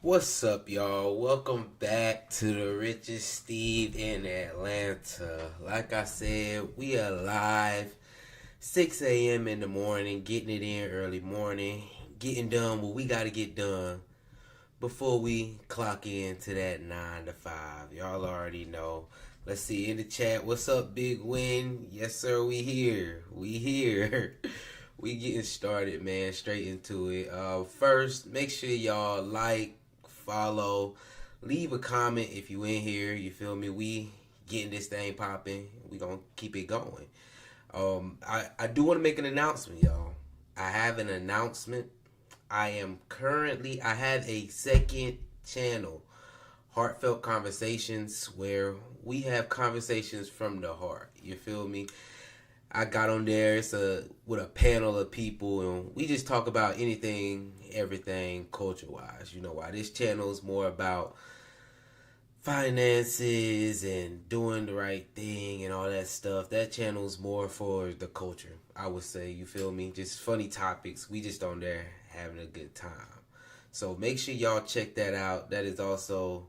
What's up, y'all? Welcome back to the richest Steve in Atlanta. Like I said, we are live 6 a.m. in the morning, getting it in early morning, getting done what we got to get done before we clock in to that 9 to 5. Y'all already know. Let's see in the chat. What's up, Big Win? Yes, sir. We here. We here. We getting started, man. Straight into it. First, make sure y'all like, follow, leave a comment if you in here. You feel me? We getting this thing popping. We gonna keep it going. I do want to make an announcement, y'all. I have an announcement. I have a second channel, Hartfelt Conversations, where we have conversations from the heart. You feel me? I got on there. It's with a panel of people, and we just talk about anything, everything, culture wise. You know why this channel is more about finances and doing the right thing and all that stuff. That channel is more for the culture, I would say. You feel me? Just funny topics. We just on there having a good time. So make sure y'all check that out. That is also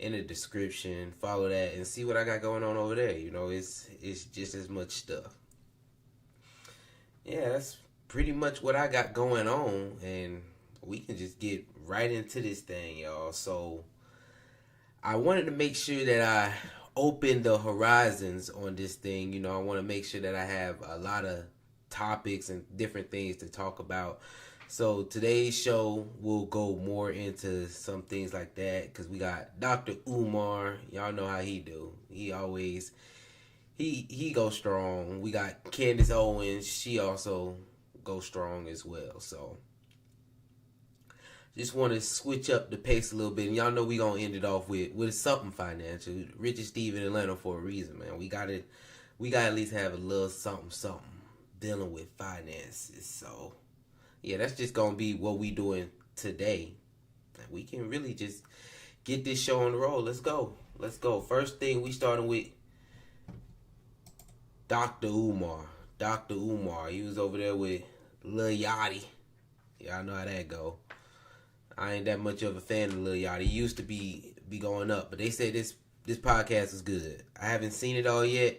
in the description. Follow that and see what I got going on over there. You know, it's just as much stuff. Yeah, that's pretty much what I got going on, and we can just get right into this thing, y'all. So I wanted to make sure that I open the horizons on this thing. You know, I want to make sure that I have a lot of topics and different things to talk about. So today's show will go more into some things like that because we got Dr. Umar. Y'all know how he do. He always he goes strong. We got Candace Owens. She also goes strong as well. So just want to switch up the pace a little bit. And y'all know we gonna end it off with something financial. Richard Steve in Atlanta for a reason, man. We got at least have a little something dealing with finances. So yeah, that's just gonna be what we doing today. And we can really just get this show on the road. Let's go. Let's go. First thing we starting with Dr. Umar. Dr. Umar. He was over there with Lil Yachty. Y'all know how that go. I ain't that much of a fan of Lil Yachty. He used to be going up, but they say this podcast is good. I haven't seen it all yet,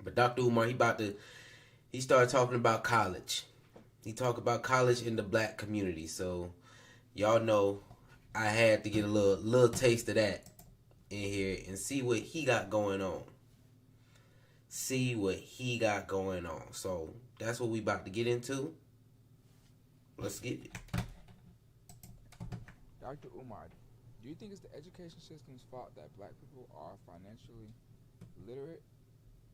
but Dr. Umar, he started talking about college. He talked about college in the black community. So y'all know I had to get a little taste of that in here and see what he got going on. See what he got going on. So that's what we about to get into. Let's get it. Dr. Umar, do you think it's the education system's fault that black people are financially literate,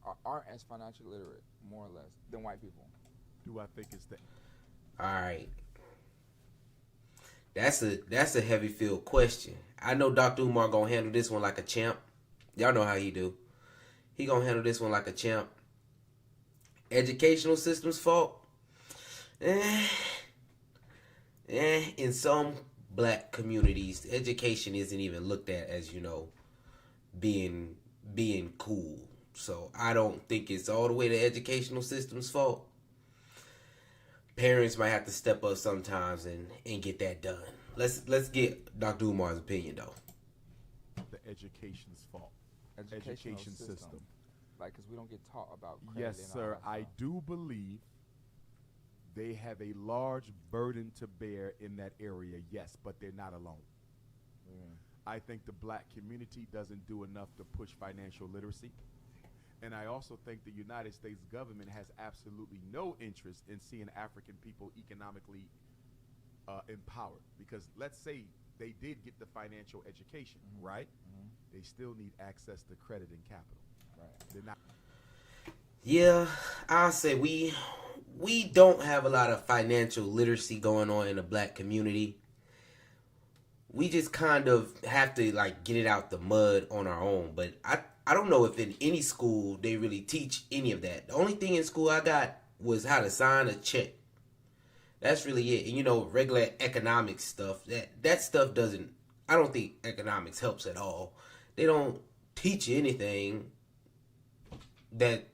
or aren't as financially literate, more or less, than white people? Do I think it's the All right. That's a heavy field question. I know Dr. Umar gonna handle this one like a champ. Y'all know how he do. He gonna handle this one like a champ. Educational system's fault? In some black communities, education isn't even looked at as, being cool. So I don't think it's all the way the educational system's fault. Parents might have to step up sometimes and get that done. Let's get Dr. Umar's opinion though. the education's fault? Educational Education system. Like, because we don't get taught about credit. Yes, and all sir. that I stuff. do believe they have a large burden to bear in that area, yes, but they're not alone. I think the black community doesn't do enough to push financial literacy. And I also think the United States government has absolutely no interest in seeing African people economically empowered. Because let's say they did get the financial education, right? They still need access to credit and capital. Right. They're not. Yeah, I'll say we don't have a lot of financial literacy going on in the black community. We just kind of have to like get it out the mud on our own. But I don't know if in any school they really teach any of that. The only thing in school I got was how to sign a check. That's really it. And regular economics stuff. That stuff doesn't. I don't think economics helps at all. They don't teach you anything that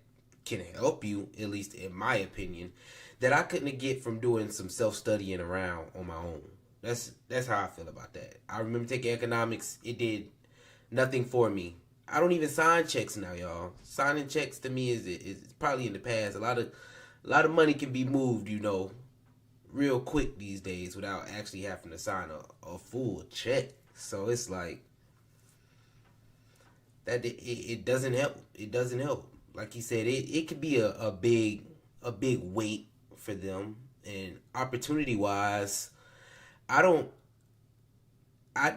can help you, at least in my opinion, that I couldn't get from doing some self-studying around on my own. That's how I feel about that. I remember taking economics. It did nothing for me. I don't even sign checks now, y'all. Signing checks to me is probably in the past. A lot of money can be moved, real quick these days without actually having to sign a full check. So it's like that it doesn't help. It doesn't help. Like he said, it could be a big weight for them. And opportunity wise, I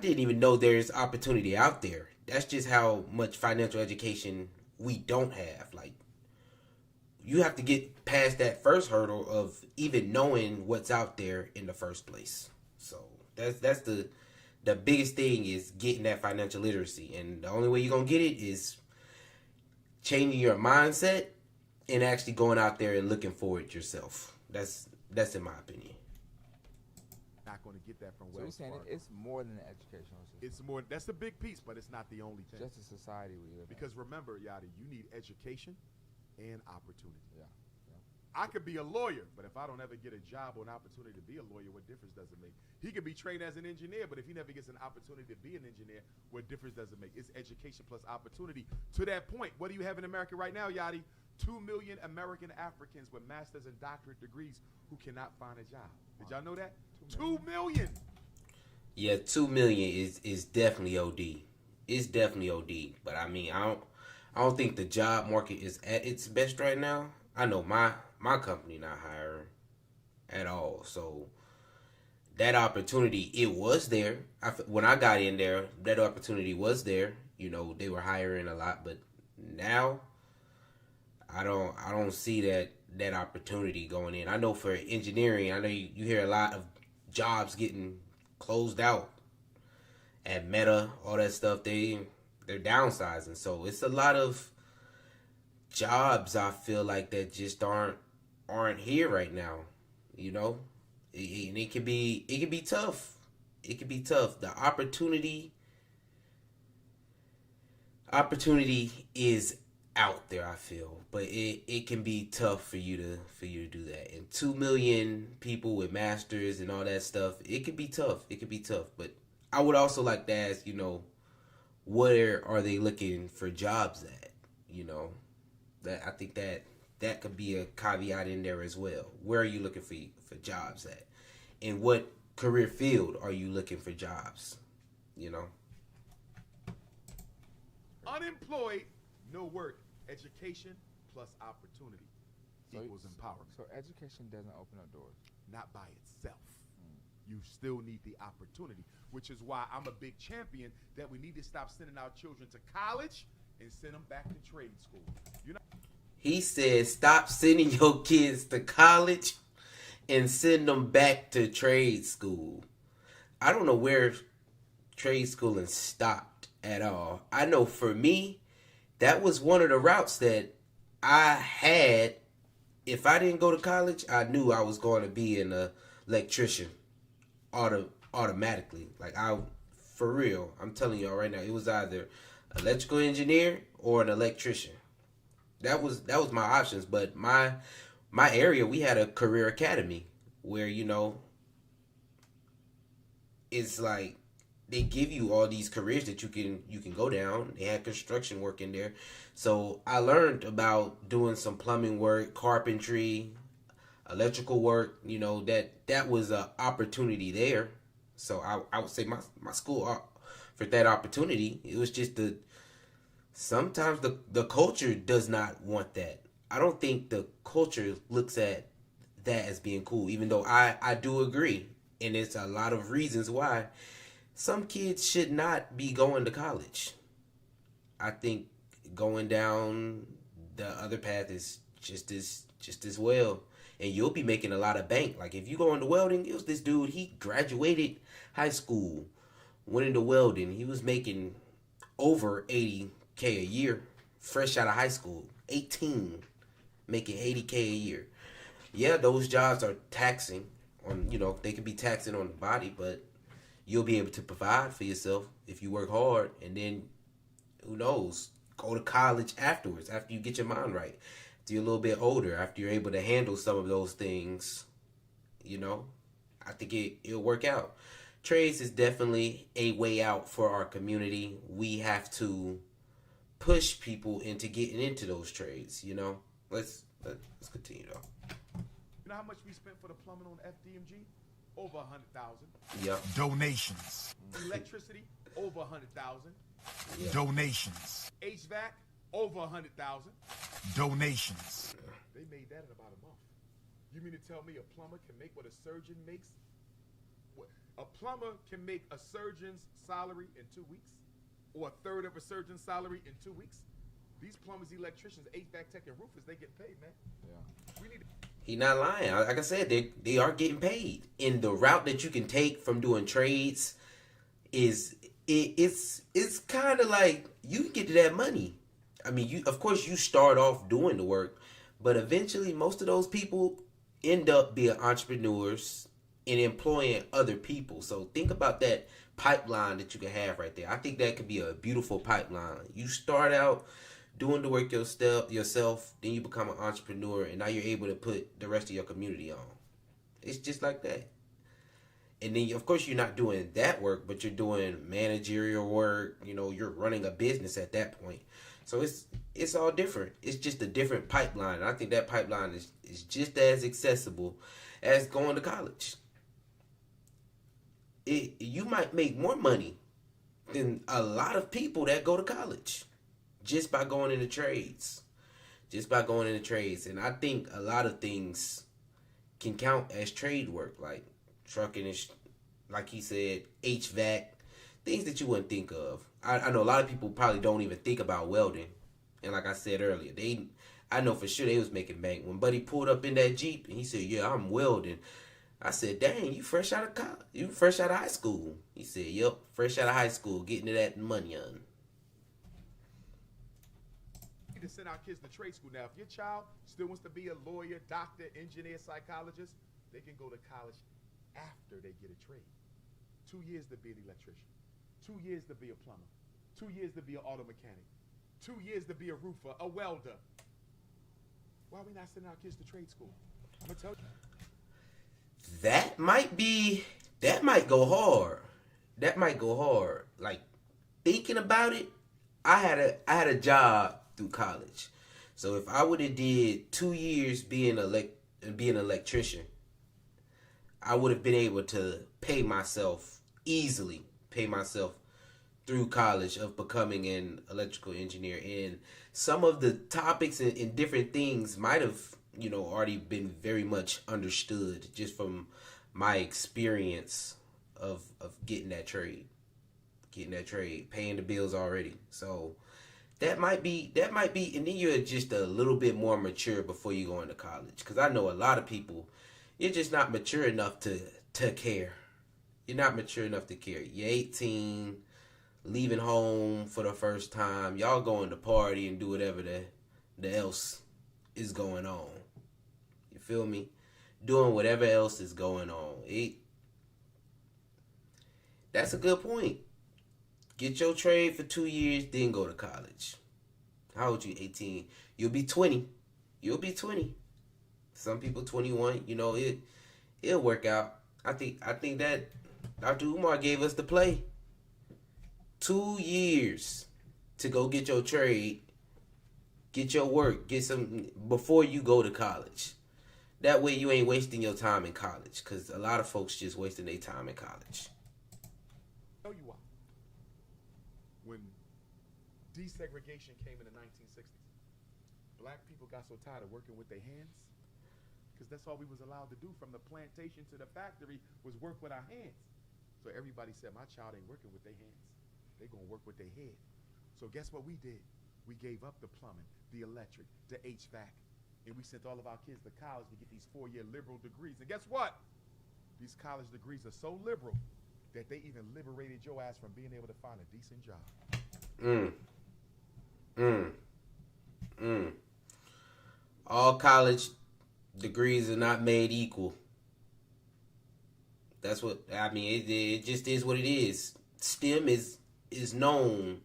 didn't even know there's opportunity out there. That's just how much financial education we don't have. Like, you have to get past that first hurdle of even knowing what's out there in the first place. So that's the biggest thing is getting that financial literacy. And the only way you're going to get it is changing your mindset and actually going out there and looking for it yourself. That's in my opinion. Not going to get that from So you're Wells saying Fargo. it's more than an educational system. It's more. That's a big piece, but it's not the only thing. Just the society we live in. Because remember, Yadi, you need education and opportunity. Yeah. I could be a lawyer, but if I don't ever get a job or an opportunity to be a lawyer, what difference does it make? He could be trained as an engineer, but if he never gets an opportunity to be an engineer, what difference does it make? It's education plus opportunity. To that point, what do you have in America right now, Yadi? 2 million American Africans with master's and doctorate degrees who cannot find a job. Did y'all know that? 2 million. Yeah, 2 million is definitely OD. It's definitely OD. But I mean, I don't think the job market is at its best right now. I know my company not hiring at all. So that opportunity, it was there. When I got in there, that opportunity was there. They were hiring a lot, but now I don't see that opportunity going in. I know for engineering, I know you hear a lot of jobs getting closed out at Meta, all that stuff. They're downsizing, so it's a lot of jobs I feel like that just aren't here right now. And it can be tough. It can be tough. The opportunity is out there, I feel, but it can be tough for you to do that. And 2 million people with masters and all that stuff, it could be tough. But I would also like to ask, where are they looking for jobs at? That I think that could be a caveat in there as well. Where are you looking for jobs at? In what career field are you looking for jobs? Unemployed, no work. Education plus opportunity equals empowerment. So education doesn't open up doors. Not by itself. You still need the opportunity, which is why I'm a big champion that we need to stop sending our children to college and send them back to trade school. He said, stop sending your kids to college and send them back to trade school. I don't know where trade schooling stopped at all. I know for me, that was one of the routes that I had. If I didn't go to college, I knew I was going to be an electrician automatically. Like, for real, I'm telling y'all right now, it was either electrical engineer or an electrician. That was my options. But my area, we had a career academy where, it's like they give you all these careers that you can go down. They had construction work in there. So I learned about doing some plumbing work, carpentry, electrical work. That was an opportunity there. So I would say my school for that opportunity. It was just sometimes the culture does not want that. I don't think the culture looks at that as being cool, even though I do agree. And it's a lot of reasons why some kids should not be going to college. I think going down the other path is just as well. And you'll be making a lot of bank. Like, if you go into welding, it was this dude, he graduated high school, went into welding. He was making over $80K a year, fresh out of high school, 18, making $80K a year. Yeah, those jobs are taxing on, they can be taxing on the body, but you'll be able to provide for yourself if you work hard. And then, who knows, go to college afterwards, after you get your mind right. After you're a little bit older, after you're able to handle some of those things, I think it'll work out. Trades is definitely a way out for our community. We have to push people into getting into those trades. Let's continue though. You know how much we spent for the plumbing on FDMG? Over 100,000. Yep. Donations. Electricity, over 100,000. Yep. Donations. HVAC, over 100,000. Donations. They made that in about a month. You mean to tell me a plumber can make what a surgeon makes? What? A plumber can make a surgeon's salary in 2 weeks? Or a third of a surgeon's salary in 2 weeks? These plumbers, electricians, HVAC tech, and roofers, they get paid, man. Yeah. We need to... He not lying. Like I said, they are getting paid. And the route that you can take from doing trades it's kind of like you can get to that money. I mean, of course you start off doing the work, but eventually most of those people end up being entrepreneurs and employing other people. So think about that pipeline that you can have right there. I think that could be a beautiful pipeline. You start out doing the work yourself, then you become an entrepreneur, and now you're able to put the rest of your community on. It's just like that. And then, of course, you're not doing that work, but you're doing managerial work. You're running a business at that point. So it's all different. It's just a different pipeline. And I think that pipeline is just as accessible as going to college. You might make more money than a lot of people that go to college just by going into trades. And I think a lot of things can count as trade work, like trucking and like he said, HVAC, things that you wouldn't think of. I know a lot of people probably don't even think about welding. And like I said earlier, I know for sure they was making bank. When Buddy pulled up in that Jeep and he said, "Yeah, I'm welding," I said, "Dang, you fresh out of college? You fresh out of high school?" He said, "Yep, fresh out of high school, getting to that money on." To send our kids to trade school. Now, if your child still wants to be a lawyer, doctor, engineer, psychologist, they can go to college after they get a trade. 2 years to be an electrician, 2 years to be a plumber, 2 years to be an auto mechanic, 2 years to be a roofer, a welder. Why are we not sending our kids to trade school? I'm gonna tell you. That might go hard. Like, thinking about it, I had a job through college. So if I would have did 2 years being an electrician, I would have been able to easily pay myself through college of becoming an electrical engineer. And some of the topics and different things might have, already been very much understood just from my experience of getting that trade, paying the bills already. So that might be, and then you're just a little bit more mature before you go into college. Because I know a lot of people, you're just not mature enough to care. You're not mature enough to care. You're 18, leaving home for the first time. Y'all going to party and do whatever the else is going on. You feel me? Doing whatever else is going on. That's a good point. Get your trade for 2 years, then go to college. How old you? 18. You'll be 20. Some people 21. It'll work out. I think that Dr. Umar gave us the play. 2 years to go get your trade, get your work, get some before you go to college. That way you ain't wasting your time in college, because a lot of folks just wasting their time in college. Tell you why. When desegregation came in the 1960s, black people got so tired of working with their hands, because that's all we was allowed to do from the plantation to the factory was work with our hands. So everybody said, my child ain't working with their hands. They're going to work with their head. So guess what we did? We gave up the plumbing, the electric, the HVAC, and we sent all of our kids to college to get these 4-year liberal degrees. And guess what? These college degrees are so liberal that they even liberated your ass from being able to find a decent job. All college degrees are not made equal. That's what I mean. It just is what it is. STEM is known.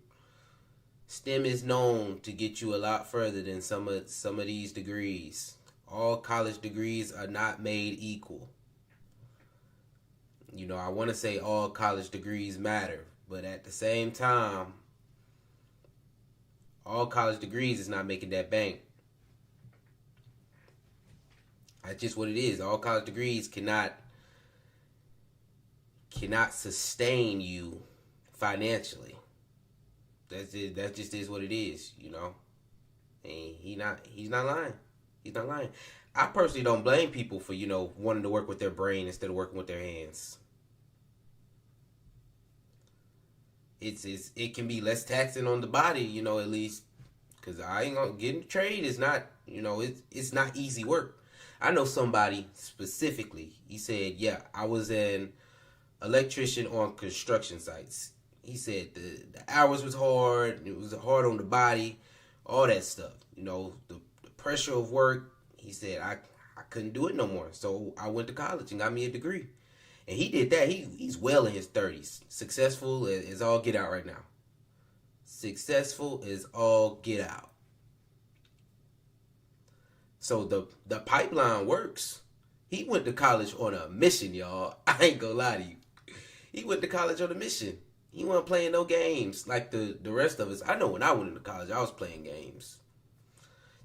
STEM is known to get you a lot further than some of these degrees. All college degrees are not made equal. You know, I want to say all college degrees matter, but at the same time, all college degrees is not making that bank. That's just what it is. All college degrees cannot sustain you financially. That's it. That just is what it is, you know. And he's not lying. He's not lying. I personally don't blame people for, you know, wanting to work with their brain instead of working with their hands. It can be less taxing on the body, you know, at least, because I ain't gonna get in the trade is not, you know, it's not easy work. I know somebody specifically. He said, yeah, I was an electrician on construction sites. He said the hours was hard. It was hard on the body, all that stuff. You know, the pressure of work. He said I couldn't do it no more. So I went to college and got me a degree. And he did that. He's well in his 30s. Successful as all get out right now. Successful as all get out. So the pipeline works. He went to college on a mission, y'all. I ain't gonna lie to you. He went to college on a mission. He wasn't playing no games like the rest of us. I know when I went into college, I was playing games.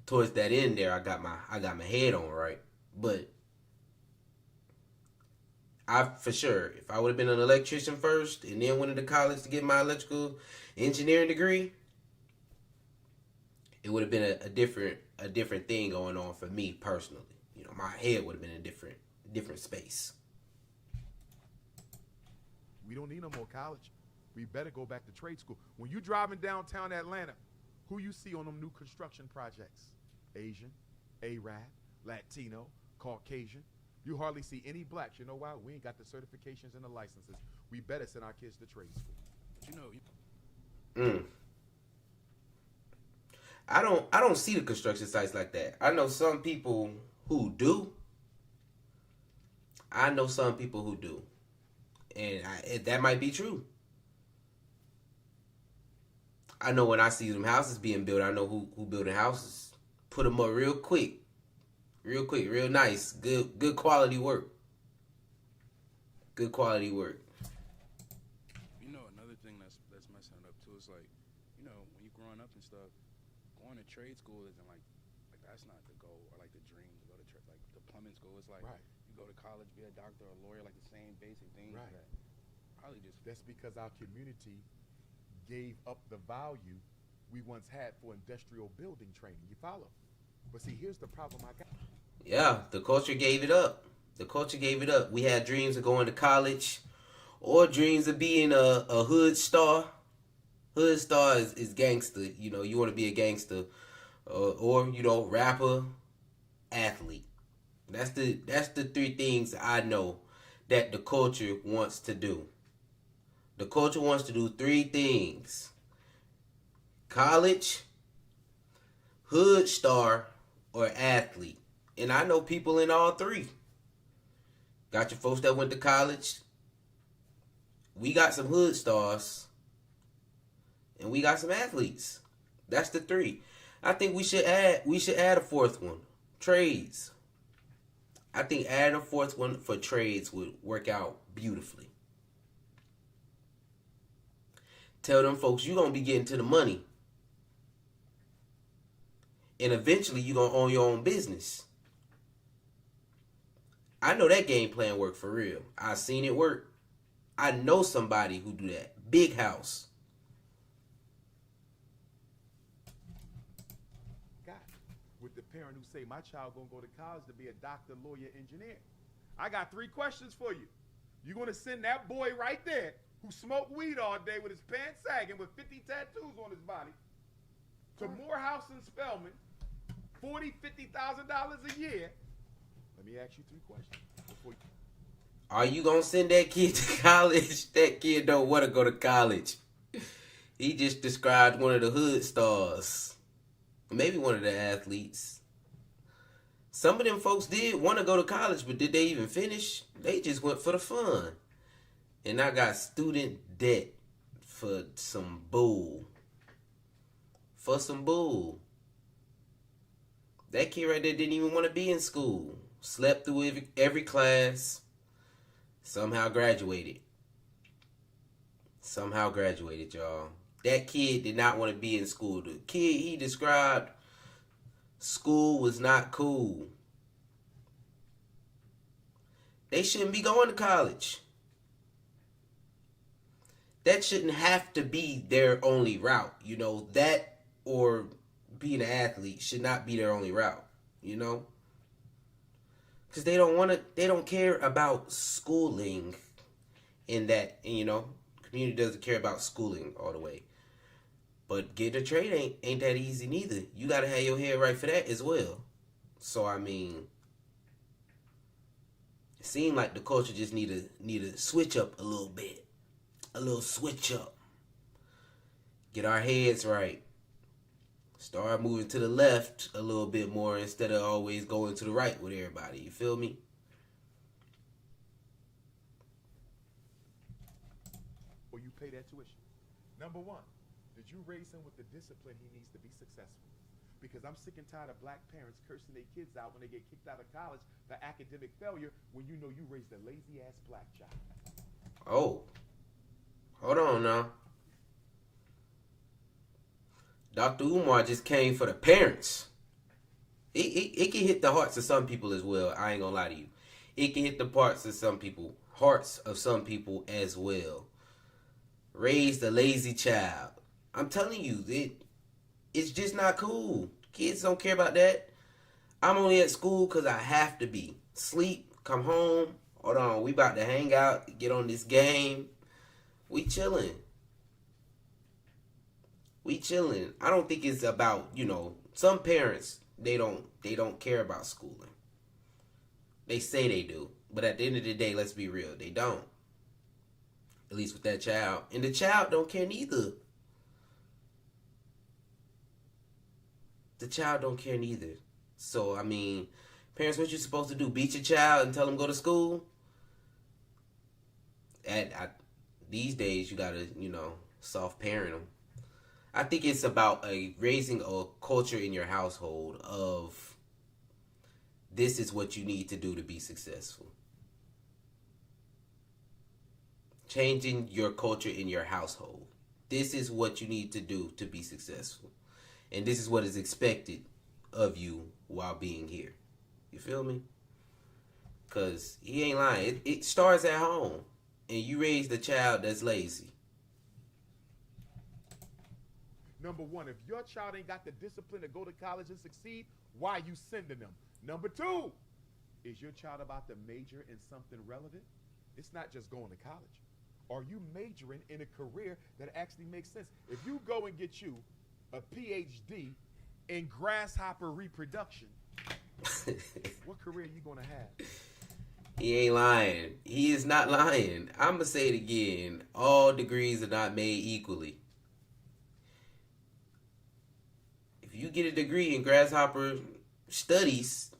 Towards that end there, I got my head on right. But for sure, if I would have been an electrician first and then went into college to get my electrical engineering degree, it would have been a different thing going on for me personally. You know, my head would have been in a different space. We don't need no more college. We better go back to trade school. When you driving downtown Atlanta, who you see on them new construction projects? Asian, Arab, Latino, Caucasian. You hardly see any blacks. You know why? We ain't got the certifications and the licenses. We better send our kids to trade school. But you know. I don't see the construction sites like that. I know some people who do. And that might be true. I know when I see them houses being built, I know who building houses. Put them up real quick, real nice, good quality work. Good quality work. You know, another thing that's messing it up too is like, you know, when you're growing up and stuff, going to trade school isn't like that's not the goal or like the dream to go to trade. Like the plumbing school is like you go to college, be a doctor or a lawyer, like the same basic things that probably just. That's because our community gave up the value we once had for industrial building training. You follow? But see, here's the problem I got. Yeah, the culture gave it up. We had dreams of going to college or dreams of being a hood star. Hood star is gangster. You know, you want to be a gangster or, you know, rapper, athlete. That's the three things I know that the culture wants to do. The culture wants to do three things: college, hood star, or athlete. And I know people in all three. Got your folks that went to college. We got some hood stars. And we got some athletes. That's the three. I think we should add a fourth one. Trades. I think adding a fourth one for trades would work out beautifully. Tell them folks you're going to be getting to the money. And eventually you're going to own your own business. I know that game plan work for real. I seen it work. I know somebody who do that. Big house. God, with the parent who say, my child going to go to college to be a doctor, lawyer, engineer. I got 3 questions for you. You're going to send that boy right there who smoked weed all day with his pants sagging with 50 tattoos on his body to Morehouse and Spelman, $40,000, $50,000 a year. Let me ask you 3 questions. Are you going to send that kid to college? That kid don't want to go to college. He just described one of the hood stars. Maybe one of the athletes. Some of them folks did want to go to college, but did they even finish? They just went for the fun. And I got student debt for some bull. That kid right there didn't even want to be in school. Slept through every class. Somehow graduated. Somehow graduated, y'all. That kid did not want to be in school. The kid he described, school was not cool. They shouldn't be going to college. That shouldn't have to be their only route. You know, that or being an athlete should not be their only route. You know? Because they don't care about schooling in that, you know, community doesn't care about schooling all the way. But getting a trade ain't that easy neither. You got to have your head right for that as well. So, I mean, it seemed like the culture just need to switch up a little bit. A little switch up. Get our heads right. Start moving to the left a little bit more instead of always going to the right with everybody. You feel me? Or you pay that tuition. Number one, did you raise him with the discipline he needs to be successful? Because I'm sick and tired of black parents cursing their kids out when they get kicked out of college for academic failure when you know you raised a lazy-ass black child. Oh. Hold on now. Dr. Umar just came for the parents. It can hit the hearts of some people as well. I ain't gonna lie to you. It can hit the hearts of some people as well. Raised a lazy child. I'm telling you, it's just not cool. Kids don't care about that. I'm only at school because I have to be. Sleep, come home. Hold on, we about to hang out, get on this game. We chilling. I don't think it's about, you know, some parents, they don't care about schooling. They say they do. But at the end of the day, let's be real, they don't. At least with that child. And the child don't care neither. The child don't care neither. So, I mean, parents, what you supposed to do? Beat your child and tell them go to school? These days, you gotta, you know, soft parent them. I think it's about raising a culture in your household of this is what you need to do to be successful. Changing your culture in your household. This is what you need to do to be successful. And this is what is expected of you while being here. You feel me? Because he ain't lying. It starts at home. And you raised a child that's lazy. Number one, if your child ain't got the discipline to go to college and succeed, why are you sending them? Number two, is your child about to major in something relevant? It's not just going to college. Are you majoring in a career that actually makes sense? If you go and get you a PhD in grasshopper reproduction, what career are you going to have? He ain't lying. He is not lying. I'm going to say it again. All degrees are not made equally. If you get a degree in grasshopper studies,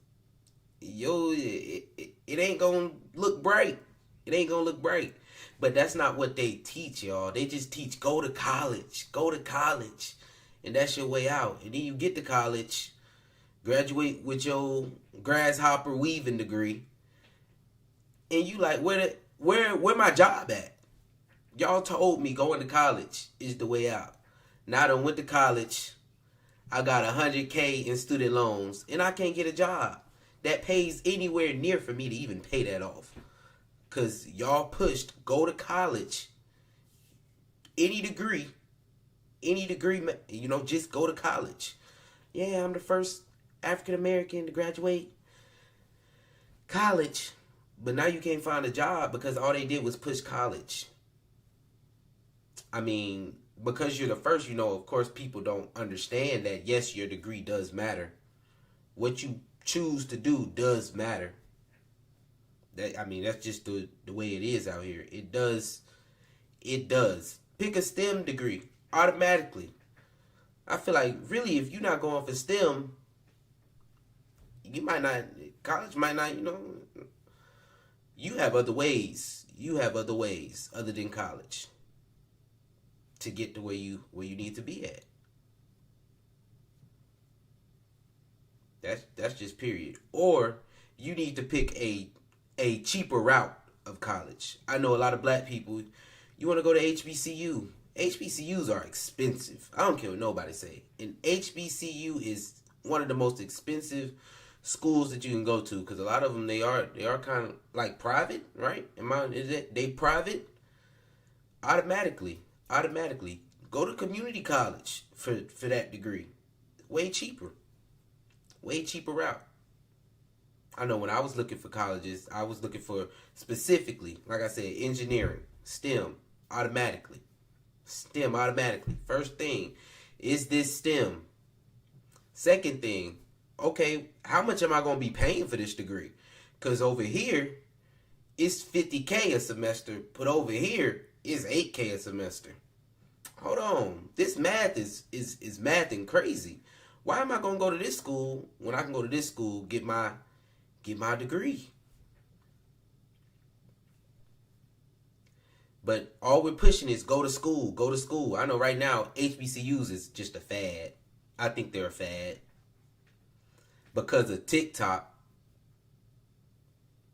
it ain't going to look bright. It ain't going to look bright. But that's not what they teach, y'all. They just teach go to college. Go to college. And that's your way out. And then you get to college, graduate with your grasshopper weaving degree. And you like, where my job at? Y'all told me going to college is the way out. Now I done went to college. I got $100K in student loans. And I can't get a job that pays anywhere near for me to even pay that off. Because y'all pushed go to college. Any degree, you know, just go to college. Yeah, I'm the first African American to graduate college. But now you can't find a job because all they did was push college. I mean, because you're the first, you know, of course, people don't understand that, yes, your degree does matter. What you choose to do does matter. That's just the way it is out here. It does. Pick a STEM degree automatically. I feel like, really, if you're not going for STEM, college might not, you know, you have other ways. You have other ways other than college to get to where you need to be at. That's just period. Or you need to pick a cheaper route of college. I know a lot of black people, you want to go to HBCU. HBCUs are expensive. I don't care what nobody say. And HBCU is one of the most expensive schools that you can go to, because a lot of them, they are kind of like private, right? They private? Automatically go to community college for that degree. Way cheaper route. I know when I was looking for colleges, I was looking for specifically, like I said, engineering, STEM, automatically. First thing, is this STEM? Second thing, okay, how much am I going to be paying for this degree? Because over here, it's $50K a semester, but over here, it's $8K a semester. Hold on, this math is mathing crazy. Why am I going to go to this school when I can go to this school, get my degree? But all we're pushing is go to school. I know right now HBCUs is just a fad. I think they're a fad. Because of TikTok,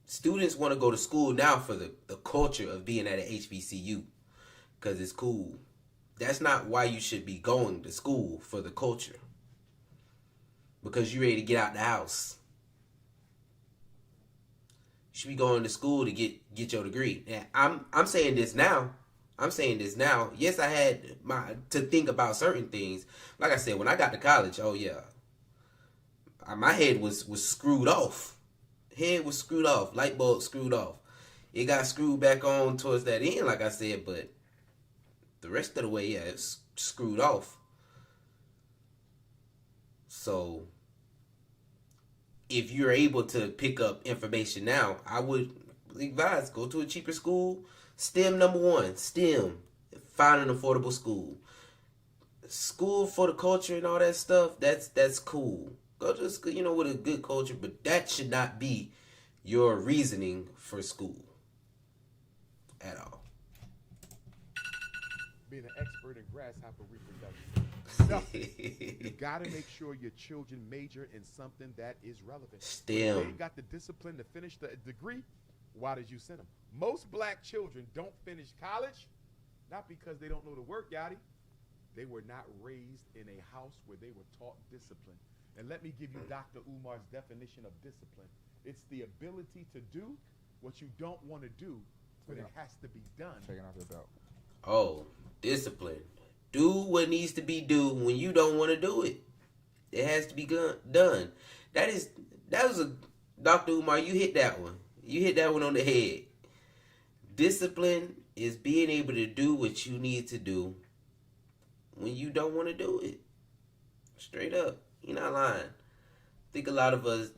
students want to go to school now for the culture of being at an HBCU. Because it's cool. That's not why you should be going to school, for the culture. Because you're ready to get out the house. You should be going to school to get your degree. And I'm saying this now. Yes, I had to think about certain things. Like I said, when I got to college, oh yeah, my head was screwed off. Light bulb screwed off. It got screwed back on towards that end, like I said, but the rest of the way, yeah, it's screwed off. So if you're able to pick up information now, I would advise go to a cheaper school. STEM number one. STEM. Find an affordable school. School for the culture and all that stuff, that's cool. Go to school, with a good culture, but that should not be your reasoning for school at all. Being an expert in grasshopper reproduction. No, you got to make sure your children major in something that is relevant. STEM. If they ain't got the discipline to finish the degree, why did you send them? Most black children don't finish college, not because they don't know the work, Yachty. They were not raised in a house where they were taught discipline. And let me give you Dr. Umar's definition of discipline. It's the ability to do what you don't want to do, but it has to be done. Taking off your belt. Oh, discipline. Do what needs to be done when you don't want to do it. It has to be done. That was a Dr. Umar. You hit that one. You hit that one on the head. Discipline is being able to do what you need to do when you don't want to do it. Straight up. You're not lying. I think a lot of us,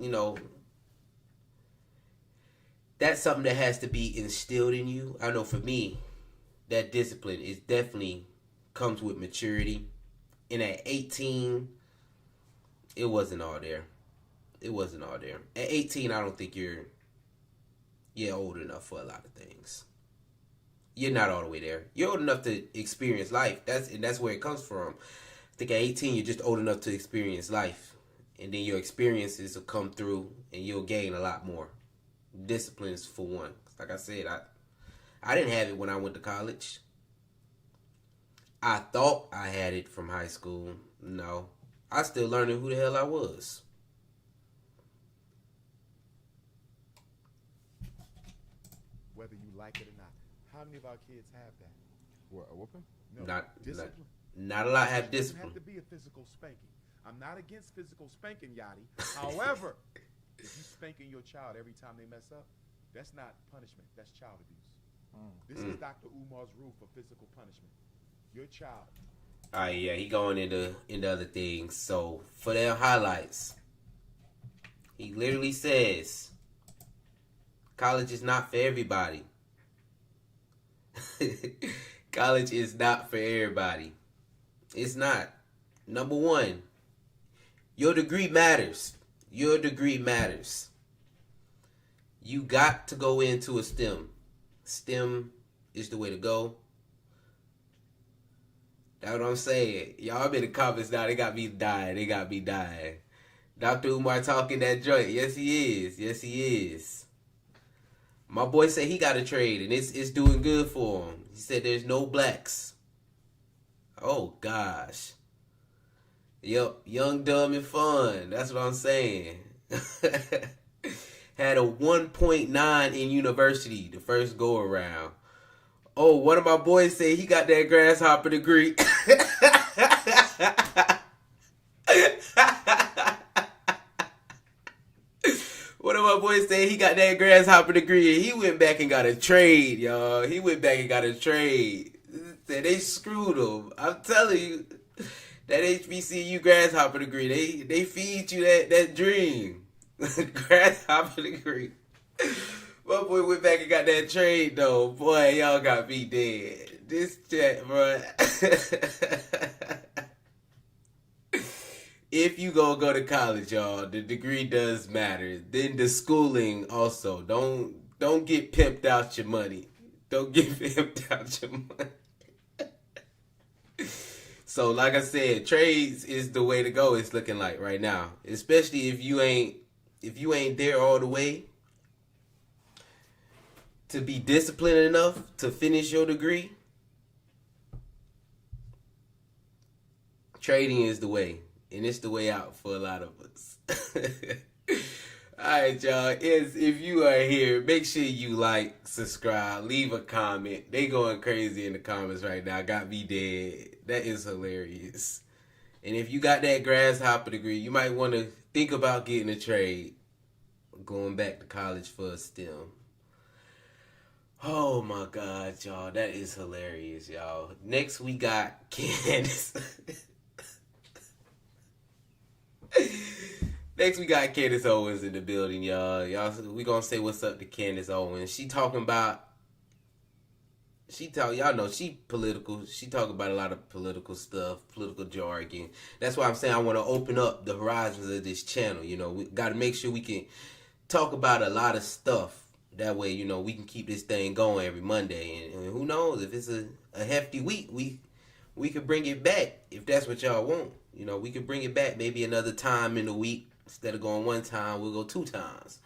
that's something that has to be instilled in you. I know for me, that discipline is definitely comes with maturity. And at 18, it wasn't all there. At 18, I don't think you're old enough for a lot of things. You're not all the way there. You're old enough to experience life. That's where it comes from. I think at 18, you're just old enough to experience life. And then your experiences will come through and you'll gain a lot more. Disciplines for one. Like I said, I didn't have it when I went to college. I thought I had it from high school. No. I still learning who the hell I was. Whether you like it or not. How many of our kids have that? What, a whooping? No, discipline. Not a lot have It discipline. doesn't have to be a physical spanking. I'm not against physical spanking, Yachty. However, if you spanking your child every time they mess up, that's not punishment. That's child abuse. This is Dr. Umar's rule for physical punishment. Your child. Yeah, he going into other things. So for their highlights, he literally says, college is not for everybody. College is not for everybody. It's not. Number one, your degree matters. Your degree matters. You got to go into a STEM. STEM is the way to go. That's what I'm saying. Y'all been in the comments now. They got me dying. Dr. Umar talking that joint. Yes, he is. My boy said he got a trade and it's doing good for him. He said there's no blacks. Oh gosh. Yep, young, dumb, and fun. That's what I'm saying. Had a 1.9 in university the first go around. Oh, one of my boys said he got that grasshopper degree. One of my boys said he got that grasshopper degree and he went back and got a trade, y'all. He went back and got a trade. Said they screwed him. I'm telling you, that HBCU grasshopper degree, they feed you that dream. Grasshopper degree. My boy went back and got that trade though. Boy, y'all got me dead. This chat, bro. If you gonna go to college, y'all, the degree does matter. Then the schooling also. Don't get pimped out your money. Don't get pimped out your money. So, like I said, trades is the way to go. It's looking like right now, especially if you ain't there all the way to be disciplined enough to finish your degree. Trading is the way, and it's the way out for a lot of us. All right, y'all. If you are here, make sure you like, subscribe, leave a comment. They going crazy in the comments right now. Got me dead. That is hilarious. And if you got that grasshopper degree, you might want to think about getting a trade, going back to college for a STEM. Oh my God, y'all. That is hilarious, y'all. Next, we got Candace. Next, we got Candace Owens in the building, y'all. We gonna say what's up to Candace Owens. She talking about, y'all know she political. She talk about a lot of political stuff, political jargon. That's why I'm saying I want to open up the horizons of this channel. You know, we got to make sure we can talk about a lot of stuff. That way, you know, we can keep this thing going every Monday. And who knows, if it's a hefty week, we could bring it back if that's what y'all want. You know, we could bring it back maybe another time in the week. Instead of going one time, we'll go 2 times.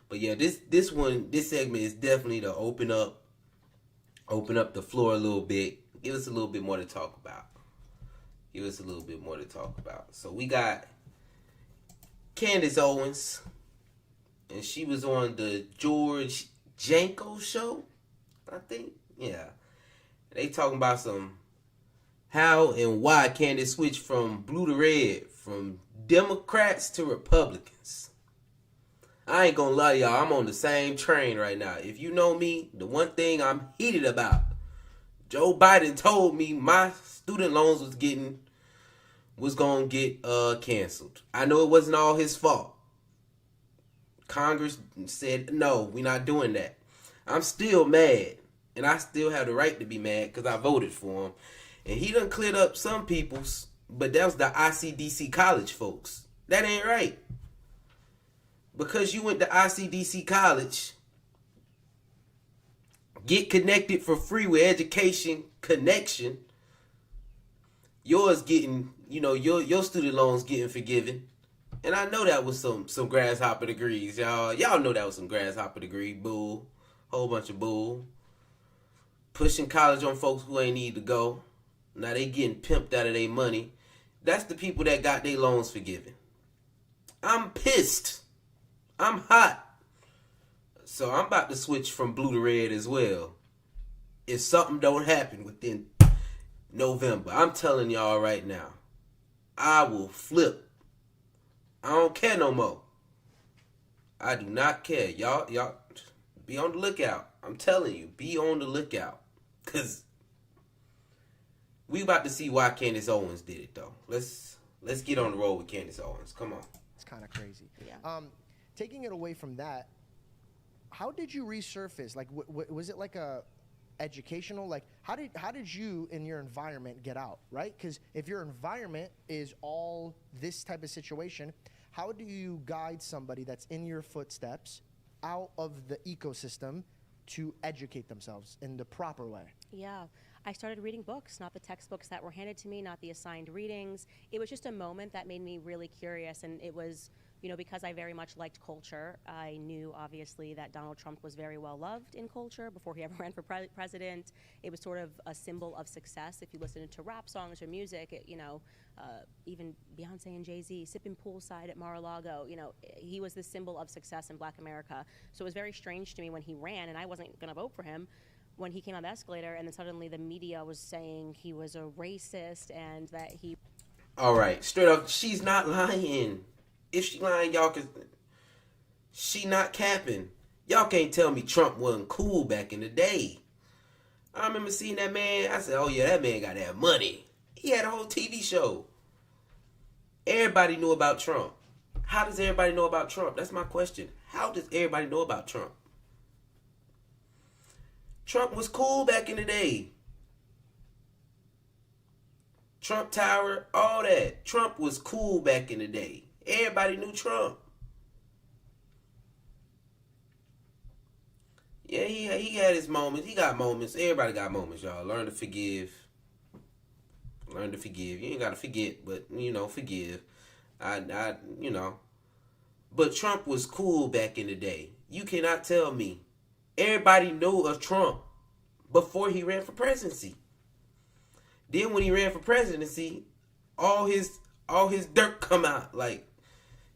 But yeah, this segment is definitely to open up the floor a little bit. Give us a little bit more to talk about. So we got Candace Owens, and she was on the George Janko show, I think. Yeah. They talking about some how and why Candace switched from blue to red, from Democrats to Republicans. I ain't gonna lie to y'all, I'm on the same train right now. If you know me, the one thing I'm heated about, Joe Biden told me my student loans was gonna get canceled. I know it wasn't all his fault. Congress said, no, we're not doing that. I'm still mad, and I still have the right to be mad because I voted for him. And he done cleared up some people's, but that was the ICDC college folks. That ain't right. Because you went to ICDC college, get connected for free with Education Connection, yours getting, you know, your student loans getting forgiven. And I know that was some grasshopper degrees, y'all. Y'all know that was some grasshopper degree bull. Whole bunch of bull. Pushing college on folks who ain't need to go. Now they getting pimped out of their money. That's the people that got their loans forgiven. I'm pissed. I'm hot. So I'm about to switch from blue to red as well. If something don't happen within November, I'm telling y'all right now, I will flip. I don't care no more. I do not care. Y'all be on the lookout. I'm telling you, be on the lookout. Because we about to see why Candace Owens did it, though. Let's get on the road with Candace Owens. Come on. It's kind of crazy. Yeah. Taking it away from that, how did you resurface? Like, was it like a educational? Like, how did you in your environment get out, right? Because if your environment is all this type of situation, how do you guide somebody that's in your footsteps out of the ecosystem to educate themselves in the proper way? Yeah. I started reading books, not the textbooks that were handed to me, not the assigned readings. It was just a moment that made me really curious, and it was, because I very much liked culture, I knew obviously that Donald Trump was very well loved in culture before he ever ran for president. It was sort of a symbol of success. If you listen to rap songs or music, even Beyonce and Jay-Z sipping poolside at Mar-a-Lago, he was the symbol of success in Black America. So it was very strange to me when he ran, and I wasn't going to vote for him, when he came on the escalator, and then suddenly the media was saying he was a racist and that he... All right, straight up, she's not lying. If she lying, y'all can... She not capping. Y'all can't tell me Trump wasn't cool back in the day. I remember seeing that man. I said, oh yeah, that man got that money. He had a whole TV show. Everybody knew about Trump. How does everybody know about Trump? That's my question. How does everybody know about Trump? Trump was cool back in the day. Trump Tower, all that. Trump was cool back in the day. Everybody knew Trump. Yeah, he had his moments. He got moments. Everybody got moments, y'all. Learn to forgive. Learn to forgive. You ain't got to forget, but, forgive. But Trump was cool back in the day. You cannot tell me. Everybody knew of Trump before he ran for presidency. Then when he ran for presidency, all his dirt come out. Like,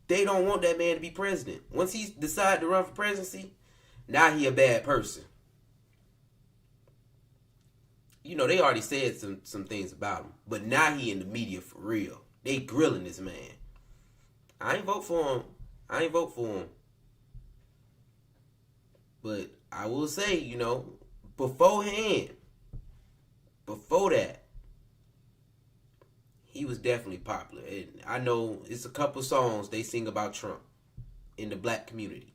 they don't want that man to be president. Once he decided to run for presidency, now he a bad person. They already said some things about him. But now he in the media for real. They grilling this man. I ain't vote for him. But I will say, before that, he was definitely popular. And I know it's a couple songs they sing about Trump in the Black community.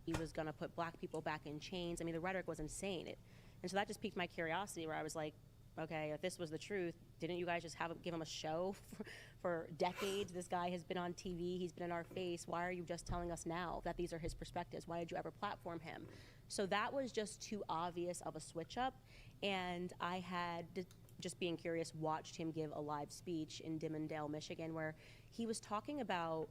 He was going to put Black people back in chains. I mean, the rhetoric was insane. And so that just piqued my curiosity, where I was like, okay, if this was the truth, didn't you guys just give him a show for decades? This guy has been on TV. He's been in our face. Why are you just telling us now that these are his perspectives? Why did you ever platform him? So that was just too obvious of a switch up. And I had, just being curious, watched him give a live speech in Dimondale, Michigan, where he was talking about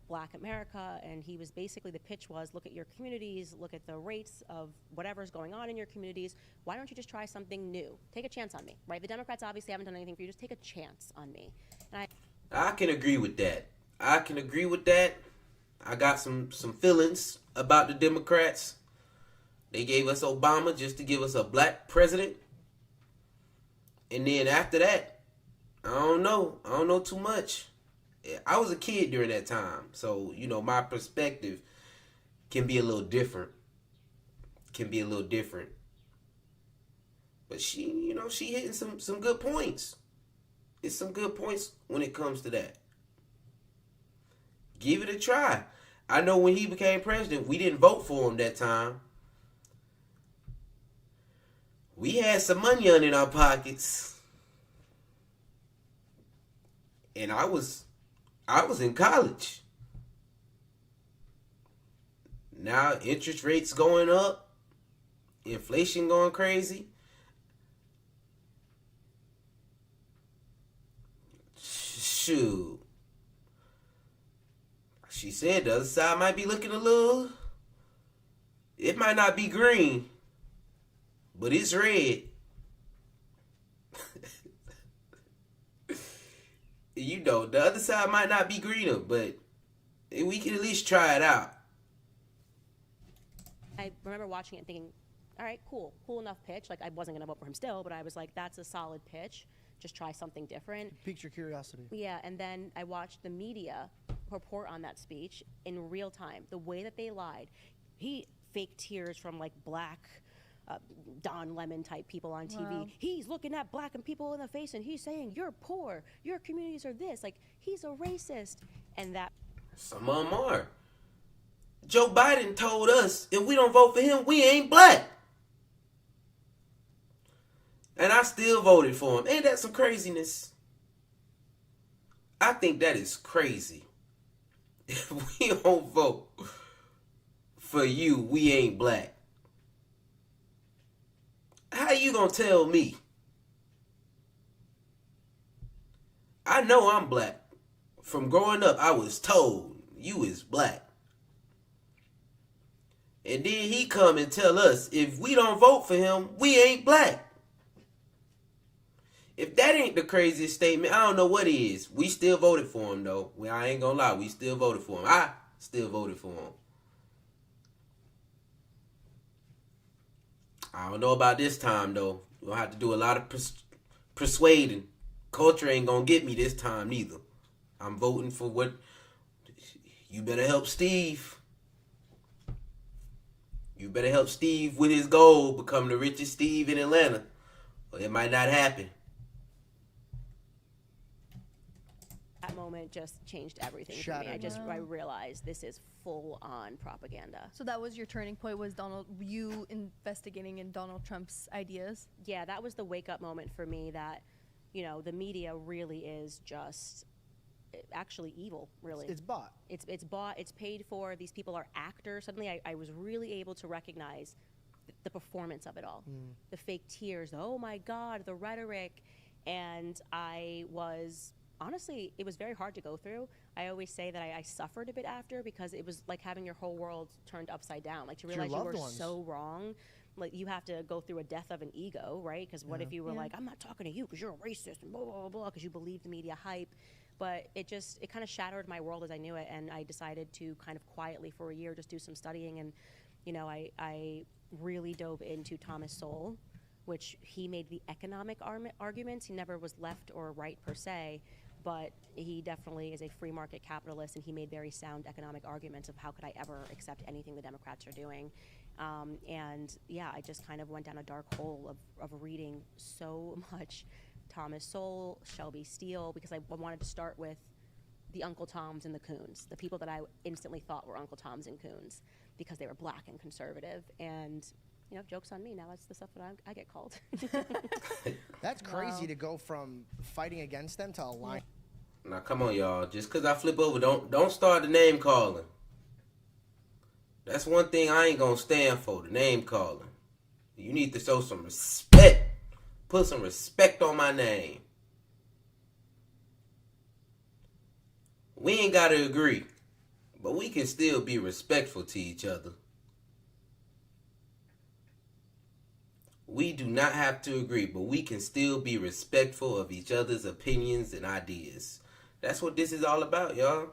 Black America, and he was basically, the pitch was, look at your communities, look at the rates of whatever's going on in your communities. Why don't you just try something new? Take a chance on me, right? The Democrats obviously haven't done anything for you. Just take a chance on me. And I can agree with that. I got some feelings about the Democrats. They gave us Obama just to give us a Black president. And then after that, I don't know too much. I was a kid during that time, so my perspective can be a little different. But she hitting some good points. It's some good points when it comes to that. Give it a try. I know when he became president, we didn't vote for him that time. We had some money in our pockets, and I was in college. Now interest rates going up, inflation going crazy. Shoot. She said the other side might be looking a little... It might not be green, but it's red. The other side might not be greener, but we can at least try it out. I remember watching it and thinking, all right, cool enough pitch. Like, I wasn't going to vote for him still, but I was like, that's a solid pitch. Just try something different. It piqued your curiosity. Yeah, and then I watched the media report on that speech in real time. The way that they lied. He faked tears from, like, Black... Don Lemon type people on TV. Wow. He's looking at Black and people in the face and he's saying, you're poor, your communities are this. Like, he's a racist. And that... Some of them are. Joe Biden told us if we don't vote for him, we ain't Black. And I still voted for him. Ain't that some craziness? I think that is crazy. If we don't vote for you, we ain't Black. How you gonna tell me? I know I'm Black. from growing up, I was told you is black. And then he come and tell us if we don't vote for him, we ain't black. If that ain't the craziest statement, I don't know what is. We still voted for him, though. I ain't gonna lie, we still voted for him. I still voted for him. I don't know about this time, though. We'll have to do a lot of persuading. Culture ain't gonna get me this time, neither. I'm voting for what... You better help Steve. You better help Steve with his goal, become the richest Steve in Atlanta. Or it might not happen. That moment just changed everything for me. I realized this is full on propaganda. So that was your turning point, was you investigating in Donald Trump's ideas? Yeah, that was the wake up moment for me that, you know, the media really is just actually evil, really. It's bought. It's bought, it's paid for. These people are actors. Suddenly I was really able to recognize the performance of it all. The fake tears, oh my God, the rhetoric. And I was... Honestly, it was very hard to go through. I always say that I suffered a bit after because it was like having your whole world turned upside down. Like to realize you were so wrong. Like you have to go through a death of an ego, right? Because what if you were like, I'm not talking to you because you're a racist and blah, blah, blah, blah, because you believe the media hype. But it kind of shattered my world as I knew it. And I decided to kind of quietly for a year just do some studying. And, you know, I really dove into Thomas Sowell, which he made the economic arguments. He never was left or right per se. But he definitely is a free market capitalist, and he made very sound economic arguments of how could I ever accept anything the Democrats are doing. And yeah, I just kind of went down a dark hole of reading so much Thomas Sowell, Shelby Steele, because I wanted to start with the Uncle Toms and the Coons, the people that I instantly thought were Uncle Toms and Coons because they were black and conservative. And you know, joke's on me. Now that's the stuff that I get called. That's crazy to go from fighting against them to align. Now, come on, y'all. Just because I flip over, don't start the name calling. That's one thing I ain't going to stand for, the name calling. You need to show some respect. Put some respect on my name. We ain't got to agree, but we can still be respectful to each other. We do not have to agree, but we can still be respectful of each other's opinions and ideas. That's what this is all about, y'all.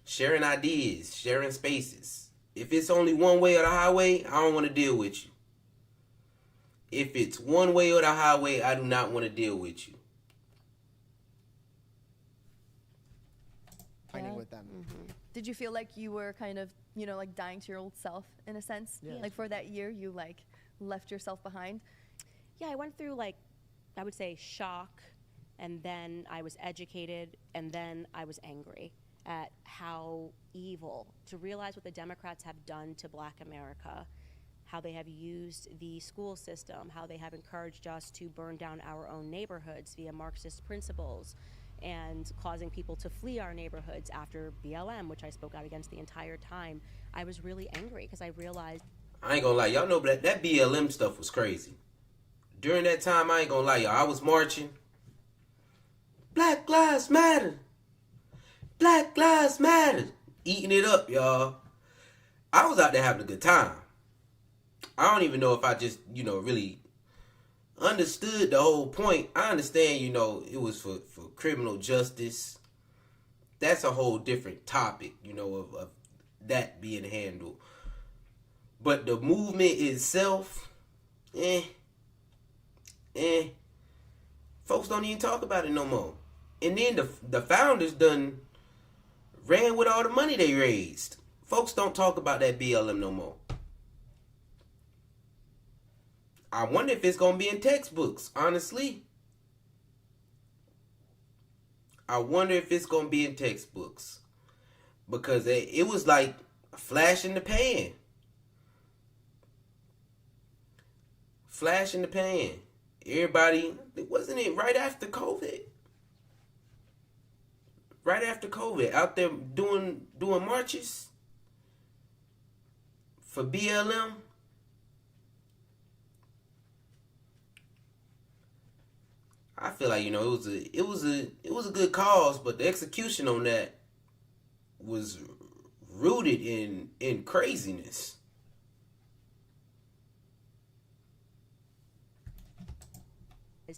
Sharing ideas, sharing spaces. If it's only one way or the highway, I don't want to deal with you. If it's one way or the highway, I do not want to deal with you. Fighting with them. Did you feel like you were kind of, you know, like dying to your old self in a sense? Yeah. Like for that year, you like left yourself behind? Yeah, I went through like, I would say shock, and then I was educated, and then I was angry at how evil, to realize what the Democrats have done to Black America, how they have used the school system, how they have encouraged us to burn down our own neighborhoods via Marxist principles, and causing people to flee our neighborhoods after BLM, which I spoke out against the entire time. I was really angry because I realized... I ain't gonna lie, y'all know that BLM stuff was crazy. During that time, I ain't gonna lie, y'all, I was marching. Black Lives Matter. Black Lives Matter. Eating it up, y'all. I was out there having a good time. I don't even know if I just, really understood the whole point. I understand, it was for criminal justice. That's a whole different topic, of that being handled. But the movement itself, folks don't even talk about it no more. And then the founders done ran with all the money they raised. Folks don't talk about that BLM no more. I wonder if it's going to be in textbooks, honestly. I wonder if it's going to be in textbooks. Because it was like a flash in the pan. Flash in the pan. Everybody, wasn't it right after COVID? Right after COVID, out there doing marches for BLM. I feel like, it was a good cause, but the execution on that was rooted in craziness.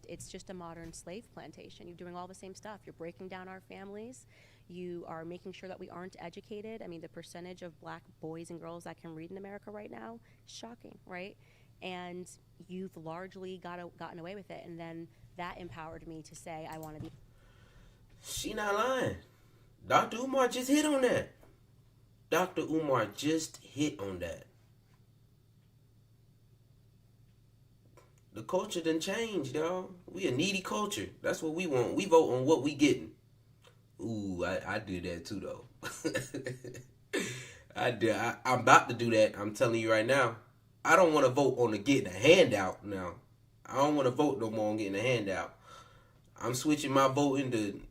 It's just a modern slave plantation. You're doing all the same stuff. You're breaking down our families. You are making sure that we aren't educated. I mean, the percentage of black boys and girls that can read in America right now is shocking, right? And you've largely gotten away with it. And then that empowered me to say, I want to be. She not lying. Dr. Umar just hit on that. Dr. Umar just hit on that. The culture done changed, y'all. We a needy culture. That's what we want. We vote on what we getting. Ooh, I do that too, though. I'm about to do that. I'm telling you right now. I don't want to vote on the getting a handout now. I don't want to vote no more on getting a handout. I'm switching my vote into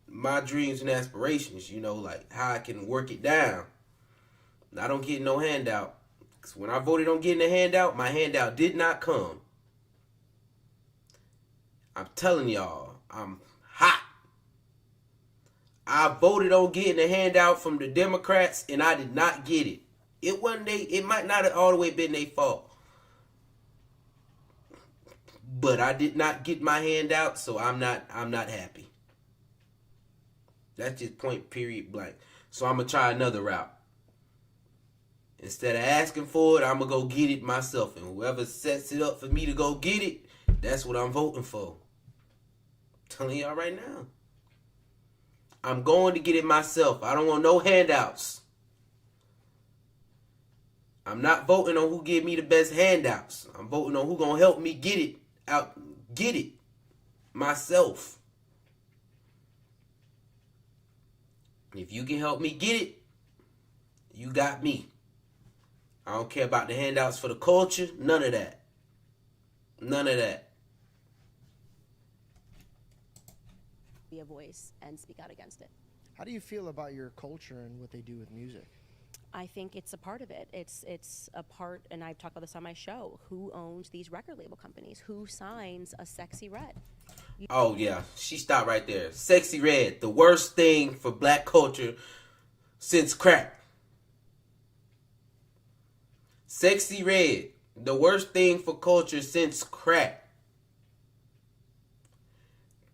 my dreams and aspirations, like how I can work it down. I don't get no handout. Because when I voted on getting a handout, my handout did not come. I'm telling y'all, I'm hot. I voted on getting a handout from the Democrats, and I did not get it. It might not have all the way been their fault. But I did not get my handout, so I'm not happy. That's just point, period, blank. So I'm going to try another route. Instead of asking for it, I'm going to go get it myself. And whoever sets it up for me to go get it, that's what I'm voting for. I'm telling y'all right now. I'm going to get it myself. I don't want no handouts. I'm not voting on who give me the best handouts. I'm voting on who going to help me get it myself. If you can help me get it, you got me. I don't care about the handouts for the culture. None of that. None of that. Be a voice and speak out against it. How do you feel about your culture and what they do with music? I think it's a part of it. It's a part, and I've talked about this on my show. Who owns these record label companies? Who signs a Sexy Red? Oh, yeah. She stopped right there. Sexy Red, the worst thing for black culture since crack. Sexy Red, the worst thing for culture since crack.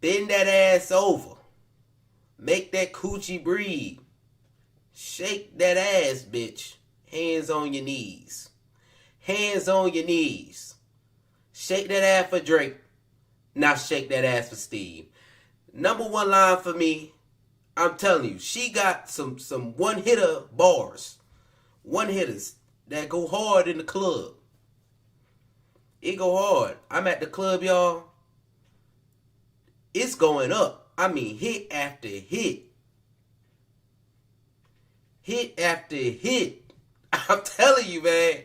Bend that ass over. Make that coochie breathe. Shake that ass, bitch. Hands on your knees. Hands on your knees. Shake that ass for Drake. Now shake that ass for Steve. Number one line for me, I'm telling you, she got some one-hitter bars. One-hitters that go hard in the club. It go hard. I'm at the club, y'all. It's going up. I mean, hit after hit. Hit after hit. I'm telling you, man.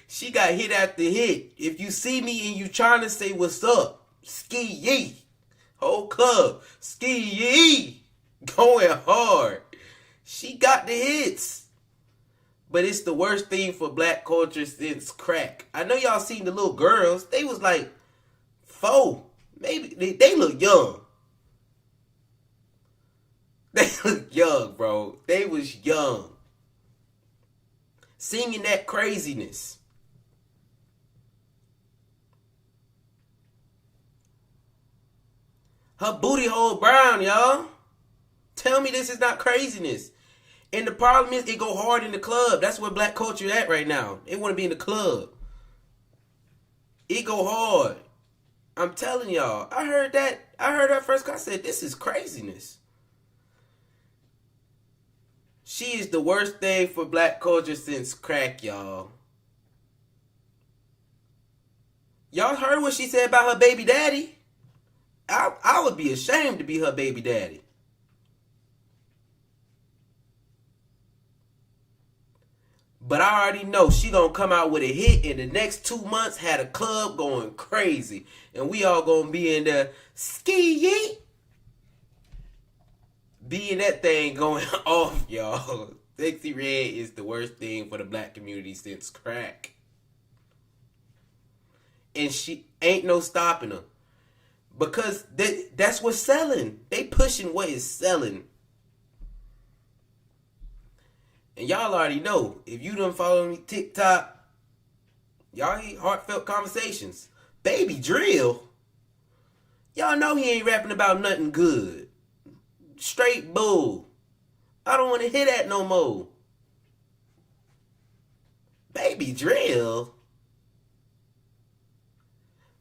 She got hit after hit. If you see me and you trying to say what's up, ski yee. Whole club, ski yee. Going hard. She got the hits. But it's the worst thing for black culture since crack. I know y'all seen the little girls. They was like 4. Maybe they look young. They look young, bro. They was young. Singing that craziness. Her booty hole brown, y'all. Tell me this is not craziness. And the problem is it go hard in the club. That's where black culture at right now. They want to be in the club. It go hard. I'm telling y'all. I heard that first. I said, this is craziness. She is the worst thing for black culture since crack, y'all. Y'all heard what she said about her baby daddy? I would be ashamed to be her baby daddy. But I already know she gonna come out with a hit in the next 2 months, had a club going crazy. And we all gonna be in there ski-yee. Being that thing going off, y'all. Sexy Red is the worst thing for the black community since crack. And she ain't no stopping her. Because that's what's selling. They pushing what is selling. And y'all already know, if you done follow me TikTok, y'all eat Heartfelt Conversations. Baby Drill. Y'all know he ain't rapping about nothing good. Straight bull. I don't want to hear that no more. Baby Drill.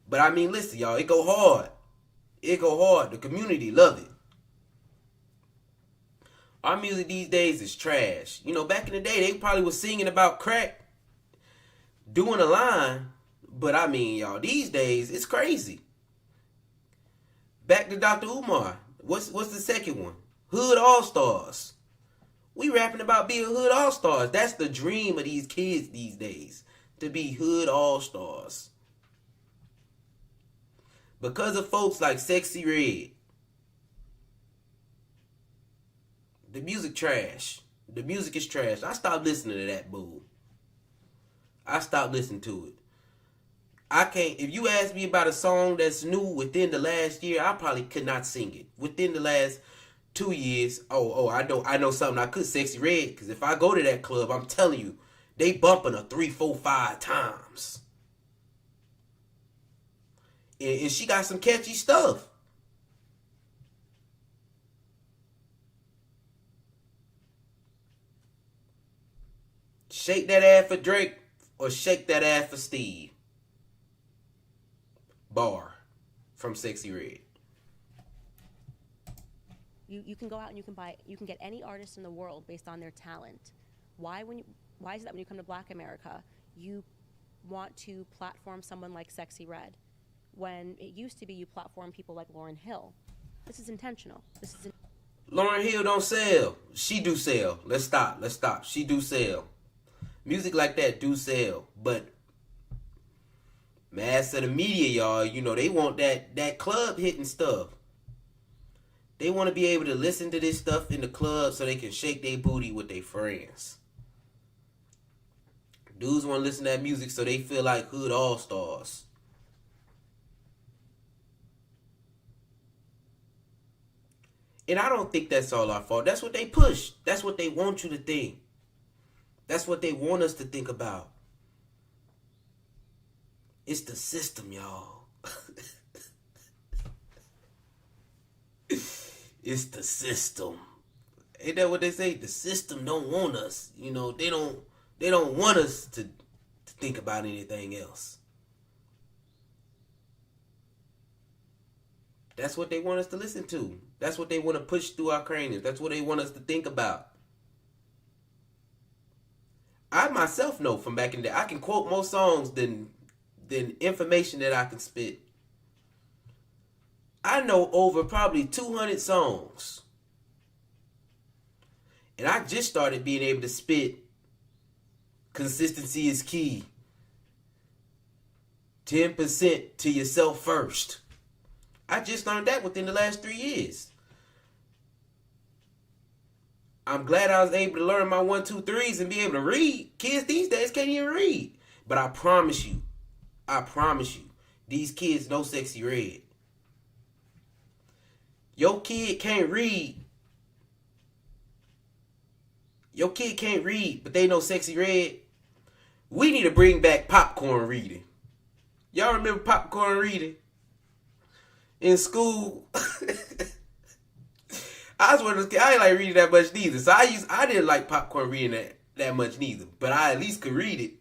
But I mean, listen, y'all, it go hard. It go hard. The community love it. Our music these days is trash. You know, back in the day, they probably was singing about crack, doing a line. But I mean, y'all, these days, it's crazy. Back to Dr. Umar. What's the second one? Hood All-Stars. We rapping about being Hood All-Stars. That's the dream of these kids these days. To be Hood All-Stars. Because of folks like Sexy Red. The music trash. The music is trash. I stopped listening to that bull. I stopped listening to it. I can't, if you ask me about a song that's new within the last year, I probably could not sing it. Within the last 2 years, I know something I could. Sexy Red, because if I go to that club, I'm telling you, they bumping her 3, 4, 5 times. And she got some catchy stuff. Shake that ass for Drake or shake that ass for Steve. Bar from Sexy Red. You can go out and you can get any artist in the world based on their talent. Why is it that when you come to Black America, you want to platform someone like Sexy Red, when it used to be you platform people like Lauryn Hill? This is intentional. Lauryn Hill don't sell. She do sell. Let's stop. She do sell. Music like that do sell. But mass of the media, y'all, you know, they want that club hitting stuff. They want to be able to listen to this stuff in the club so they can shake their booty with their friends. Dudes want to listen to that music so they feel like Hood All-Stars. And I don't think that's all our fault. That's what they push. That's what they want you to think. That's what they want us to think about. It's the system, y'all. It's the system. Ain't that what they say? The system don't want us. You know, they don't want us to think about anything else. That's what they want us to listen to. That's what they want to push through our craniums. That's what they want us to think about. I myself know from back in the day, I can quote more songs than information that I can spit. I know over probably 200 songs. And I just started being able to spit. Consistency is key. 10% to yourself first. I just learned that within the last 3 years. I'm glad I was able to learn my 1, 2, 3s and be able to read. Kids these days can't even read. But I promise you, these kids know Sexy Red. Your kid can't read. Your kid can't read, but they know Sexy Red. We need to bring back popcorn reading. Y'all remember popcorn reading? In school, I was one of those kids, I ain't like reading that much neither. So I didn't like popcorn reading that much neither. But I at least could read it.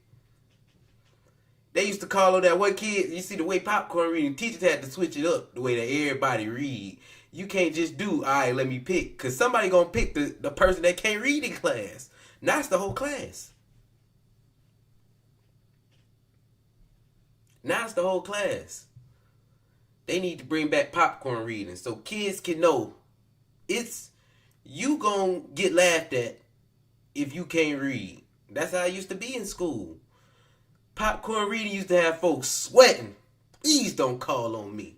They used to call on that one kid, you see the way popcorn reading, teachers had to switch it up the way that everybody read. You can't just do, all right, let me pick. Because somebody going to pick the person that can't read in class. Now it's the whole class. Now it's the whole class. They need to bring back popcorn reading so kids can know it's you gonna get laughed at if you can't read. That's how it used to be in school. Popcorn reading used to have folks sweating. Please don't call on me.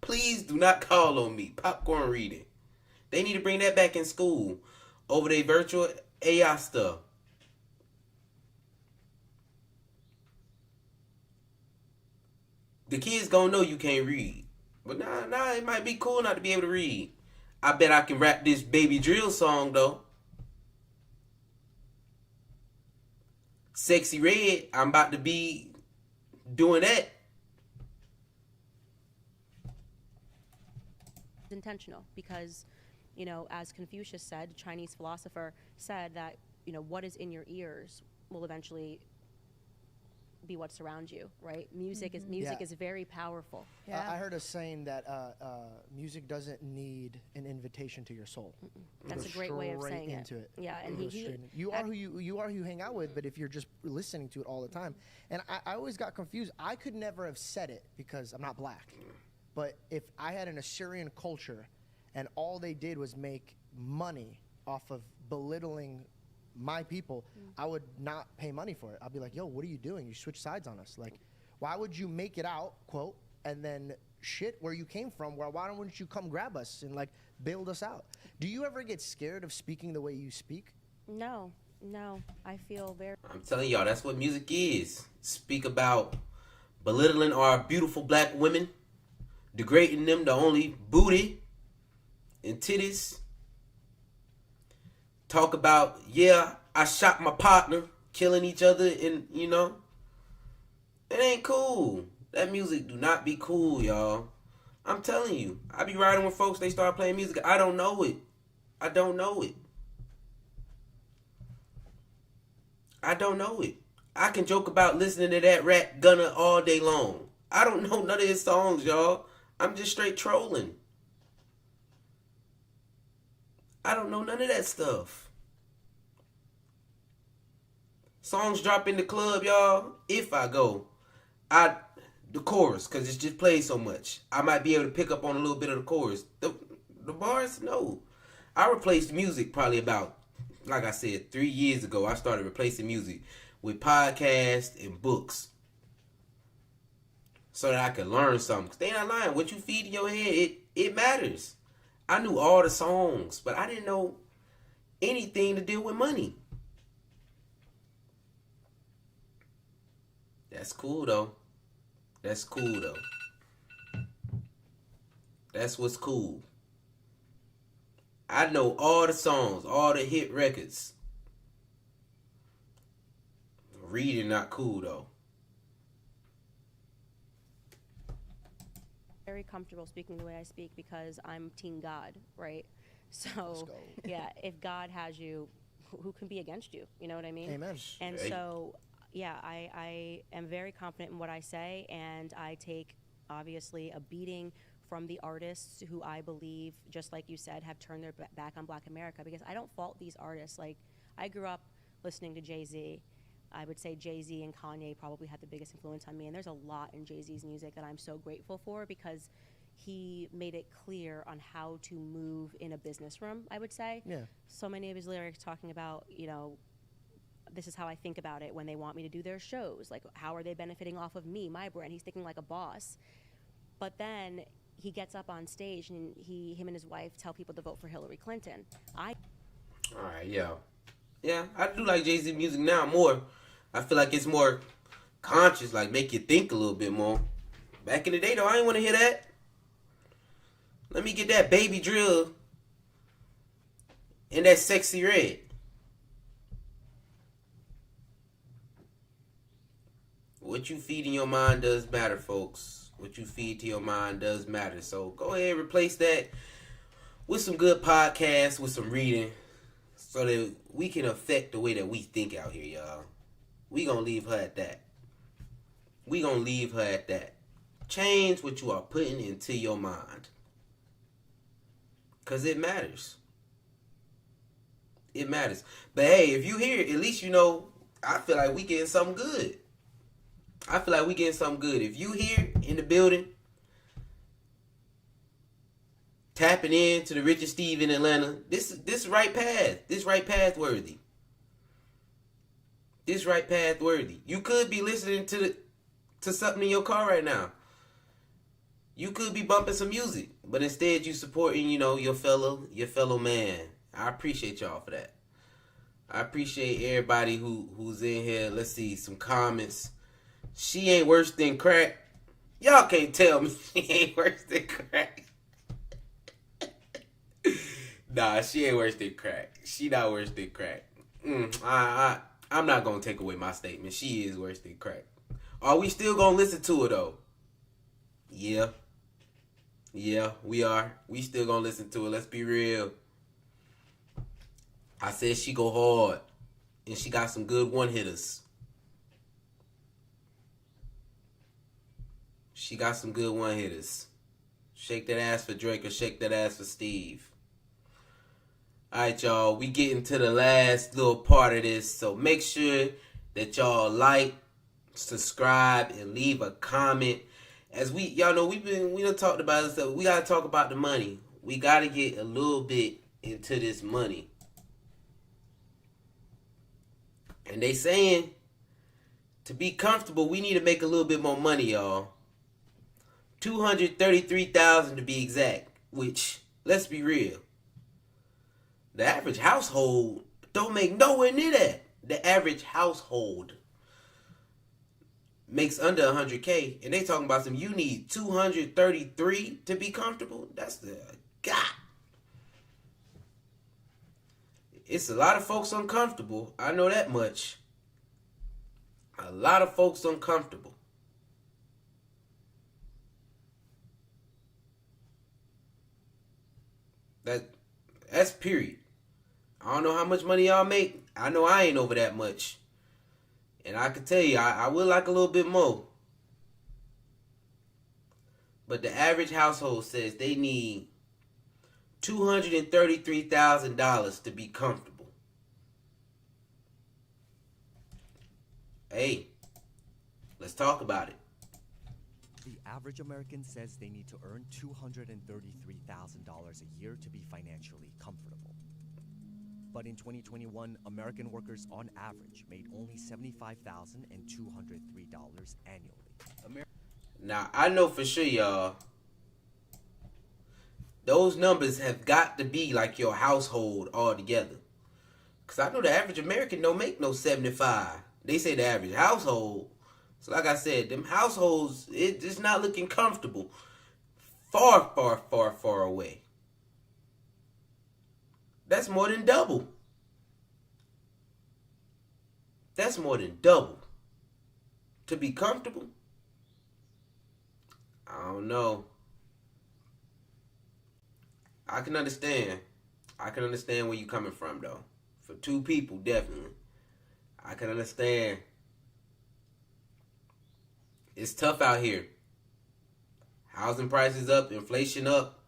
Please do not call on me. Popcorn reading. They need to bring that back in school over their virtual AI stuff. The kids gonna know you can't read. But nah, it might be cool not to be able to read. I bet I can rap this Baby Drill song, though. Sexy Red, I'm about to be doing that. Intentional because, you know, as Confucius said, a Chinese philosopher said that, you know, what is in your ears will eventually be what surrounds you, right? Music Yeah. is very powerful. Yeah. I heard a saying that music doesn't need an invitation to your soul. It That's goes a great way of straight saying into it. Yeah, and It goes straight in. You are who you hang out with, but if you're just listening to it all the time, and I always got confused. I could never have said it because I'm not black, but if I had an Assyrian culture, and all they did was make money off of belittling my people, I would not pay money for it. I'd be like, yo, what are you doing? You switch sides on us. Like, why would you make it out, quote, and then shit where you came from? Why don't you come grab us and like build us out? Do you ever get scared of speaking the way you speak? No, I feel very. I'm telling y'all, that's what music is. Speak about belittling our beautiful black women, degrading them to only booty and titties. Talk about, yeah, I shot my partner, killing each other, and, you know, it ain't cool. That music do not be cool, y'all. I'm telling you, I be riding with folks, they start playing music, I don't know it. I don't know it. I can joke about listening to that rap Gunna all day long. I don't know none of his songs, y'all. I'm just straight trolling. I don't know none of that stuff. Songs drop in the club, y'all. If I go, the chorus, because it's just played so much. I might be able to pick up on a little bit of the chorus. The bars, no. I replaced music probably about, like I said, 3 years ago. I started replacing music with podcasts and books so that I could learn something. Because they not lying. What you feed in your head, it matters. I knew all the songs, but I didn't know anything to deal with money. That's cool, though. That's what's cool. I know all the songs, all the hit records. Reading not cool, though. Very comfortable speaking the way I speak because I'm Team God, right? Let's So, go. yeah, if God has you, who can be against you? You know what I mean? Amen. And Hey. so, yeah, I am very confident in what I say, and I take, obviously, a beating from the artists who I believe, just like you said, have turned their back on Black America, because I don't fault these artists. Like, I grew up listening to Jay-Z. I would say Jay-Z and Kanye probably had the biggest influence on me, and there's a lot in Jay-Z's music that I'm so grateful for because he made it clear on how to move in a business room, I would say. Yeah. So many of his lyrics talking about, you know, this is how I think about it when they want me to do their shows. Like, how are they benefiting off of me, my brand? He's thinking like a boss. But then he gets up on stage and him and his wife tell people to vote for Hillary Clinton. All right, yeah. Yeah, I do like Jay-Z music now more. I feel like it's more conscious, like make you think a little bit more. Back in the day, though, I ain't want to hear that. Let me get that Baby Drill and that Sexy Red. What you feed in your mind does matter, folks. What you feed to your mind does matter. So go ahead and replace that with some good podcasts, with some reading, so that we can affect the way that we think out here, y'all. We gonna leave her at that. Change what you are putting into your mind. Because it matters. It matters. But hey, if you hear it, at least you know, I feel like we getting something good. If you here in the building, tapping in to the Richard Steve in Atlanta, this right path. This right path worthy. You could be listening to something in your car right now. You could be bumping some music, but instead you supporting, you know, your fellow man. I appreciate y'all for that. I appreciate everybody who's in here. Let's see some comments. She ain't worse than crack. Y'all can't tell me she ain't worse than crack. Nah, she ain't worse than crack. She not worse than crack. I'm not gonna take away my statement. She is worse than crack. Are we still gonna listen to her though? Yeah. Yeah, we are. We still gonna listen to her. Let's be real. I said she go hard. And she got some good one-hitters. She got some good one-hitters. Shake that ass for Drake or shake that ass for Steve. Alright, y'all. We getting to the last little part of this. So make sure that y'all like, subscribe, and leave a comment. As y'all know, we done talked about this stuff. We gotta talk about the money. We gotta get a little bit into this money. And they saying to be comfortable, we need to make a little bit more money, y'all. $233,000 to be exact. Which, let's be real, the average household don't make nowhere near that. The average household makes under $100K, and they talking about you need 233 to be comfortable. That's the God. It's a lot of folks uncomfortable. I know that much. A lot of folks uncomfortable. That's period. I don't know how much money y'all make. I know I ain't over that much. And I can tell you, I would like a little bit more. But the average household says they need $233,000 to be comfortable. Hey, let's talk about it. The average American says they need to earn $233,000 a year to be financially comfortable. But in 2021, American workers on average made only $75,203 annually. Now, I know for sure, y'all, those numbers have got to be like your household altogether. Because I know the average American don't make no 75. They say the average household. So like I said, them households, it's just not looking comfortable. Far, far, far, far away. That's more than double. That's more than double. To be comfortable? I don't know. I can understand. I can understand where you're coming from, though. For two people, definitely. I can understand. It's tough out here. Housing prices up, inflation up.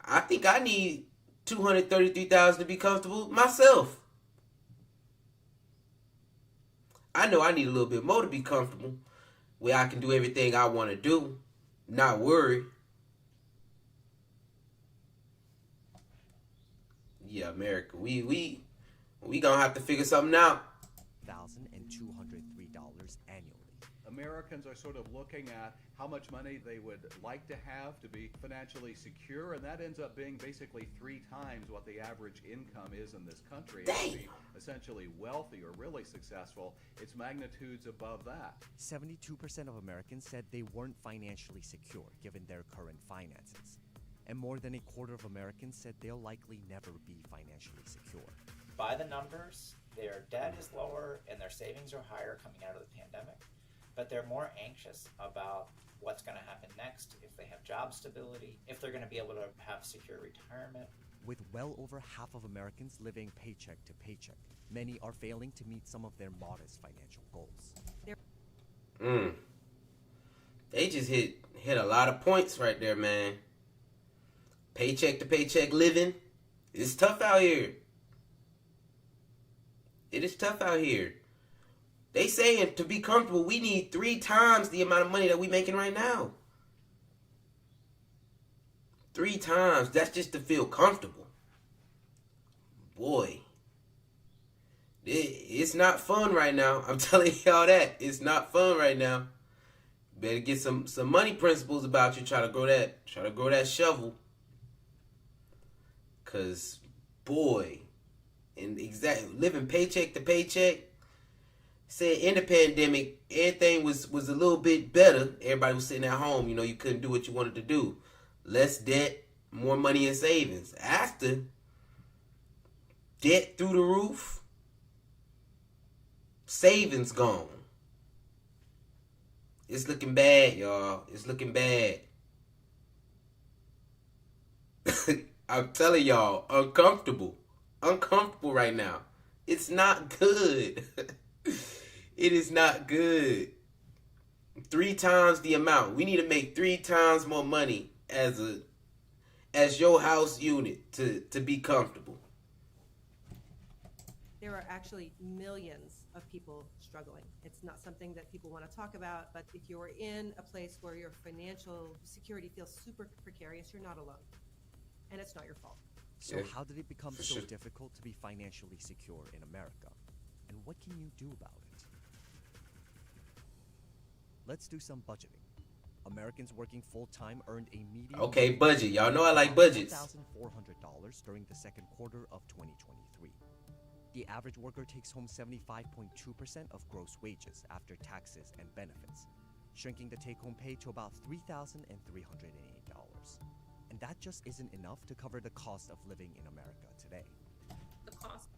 I think I need $233,000 to be comfortable myself. I know I need a little bit more to be comfortable, where I can do everything I want to do, not worry. Yeah, America, we gonna have to figure something out. $1,203 annually. Americans are sort of looking at how much money they would like to have to be financially secure, and that ends up being basically 3 times what the average income is in this country. To be essentially wealthy or really successful, it's magnitudes above that. 72% of Americans said they weren't financially secure given their current finances. And more than a quarter of Americans said they'll likely never be financially secure. By the numbers, their debt is lower and their savings are higher coming out of the pandemic, but they're more anxious about what's going to happen next, if they have job stability, if they're going to be able to have secure retirement. With well over half of Americans living paycheck to paycheck, many are failing to meet some of their modest financial goals. They just hit a lot of points right there, man. Paycheck to paycheck living, it's tough out here. It is tough out here. They saying to be comfortable, we need 3 times the amount of money that we making right now. 3 times. That's just to feel comfortable. Boy, it's not fun right now. I'm telling y'all that. It's not fun right now. Better get some money principles about you. Try to grow that shovel. Cause boy, living paycheck to paycheck, Said in the pandemic, everything was a little bit better. Everybody was sitting at home. You know, you couldn't do what you wanted to do. Less debt, more money in savings. After, debt through the roof, savings gone. It's looking bad, y'all. It's looking bad. I'm telling y'all, uncomfortable. Uncomfortable right now. It's not good. It is not good. 3 times the amount. We need to make 3 times more money as your house unit to be comfortable. There are actually millions of people struggling. It's not something that people want to talk about, but if you're in a place where your financial security feels super precarious, you're not alone. And it's not your fault. So how did it become so difficult to be financially secure in America? And what can you do about it? Let's do some budgeting. Americans working full-time earned a median... Okay, budget. Y'all know I like budgets. $1,400 during the second quarter of 2023. The average worker takes home 75.2% of gross wages after taxes and benefits, shrinking the take-home pay to about $3,308. And that just isn't enough to cover the cost of living in America today. The cost.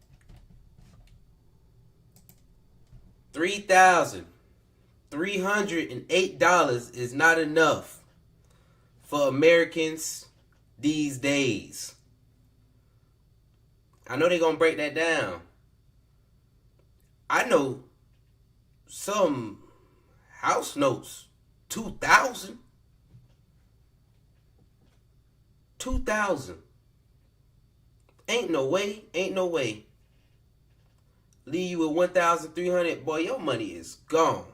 $3,308 is not enough for Americans these days. I know they're going to break that down. I know some house notes, $2,000. $2,000. Ain't no way. Ain't no way. Leave you with $1,300. Boy, your money is gone.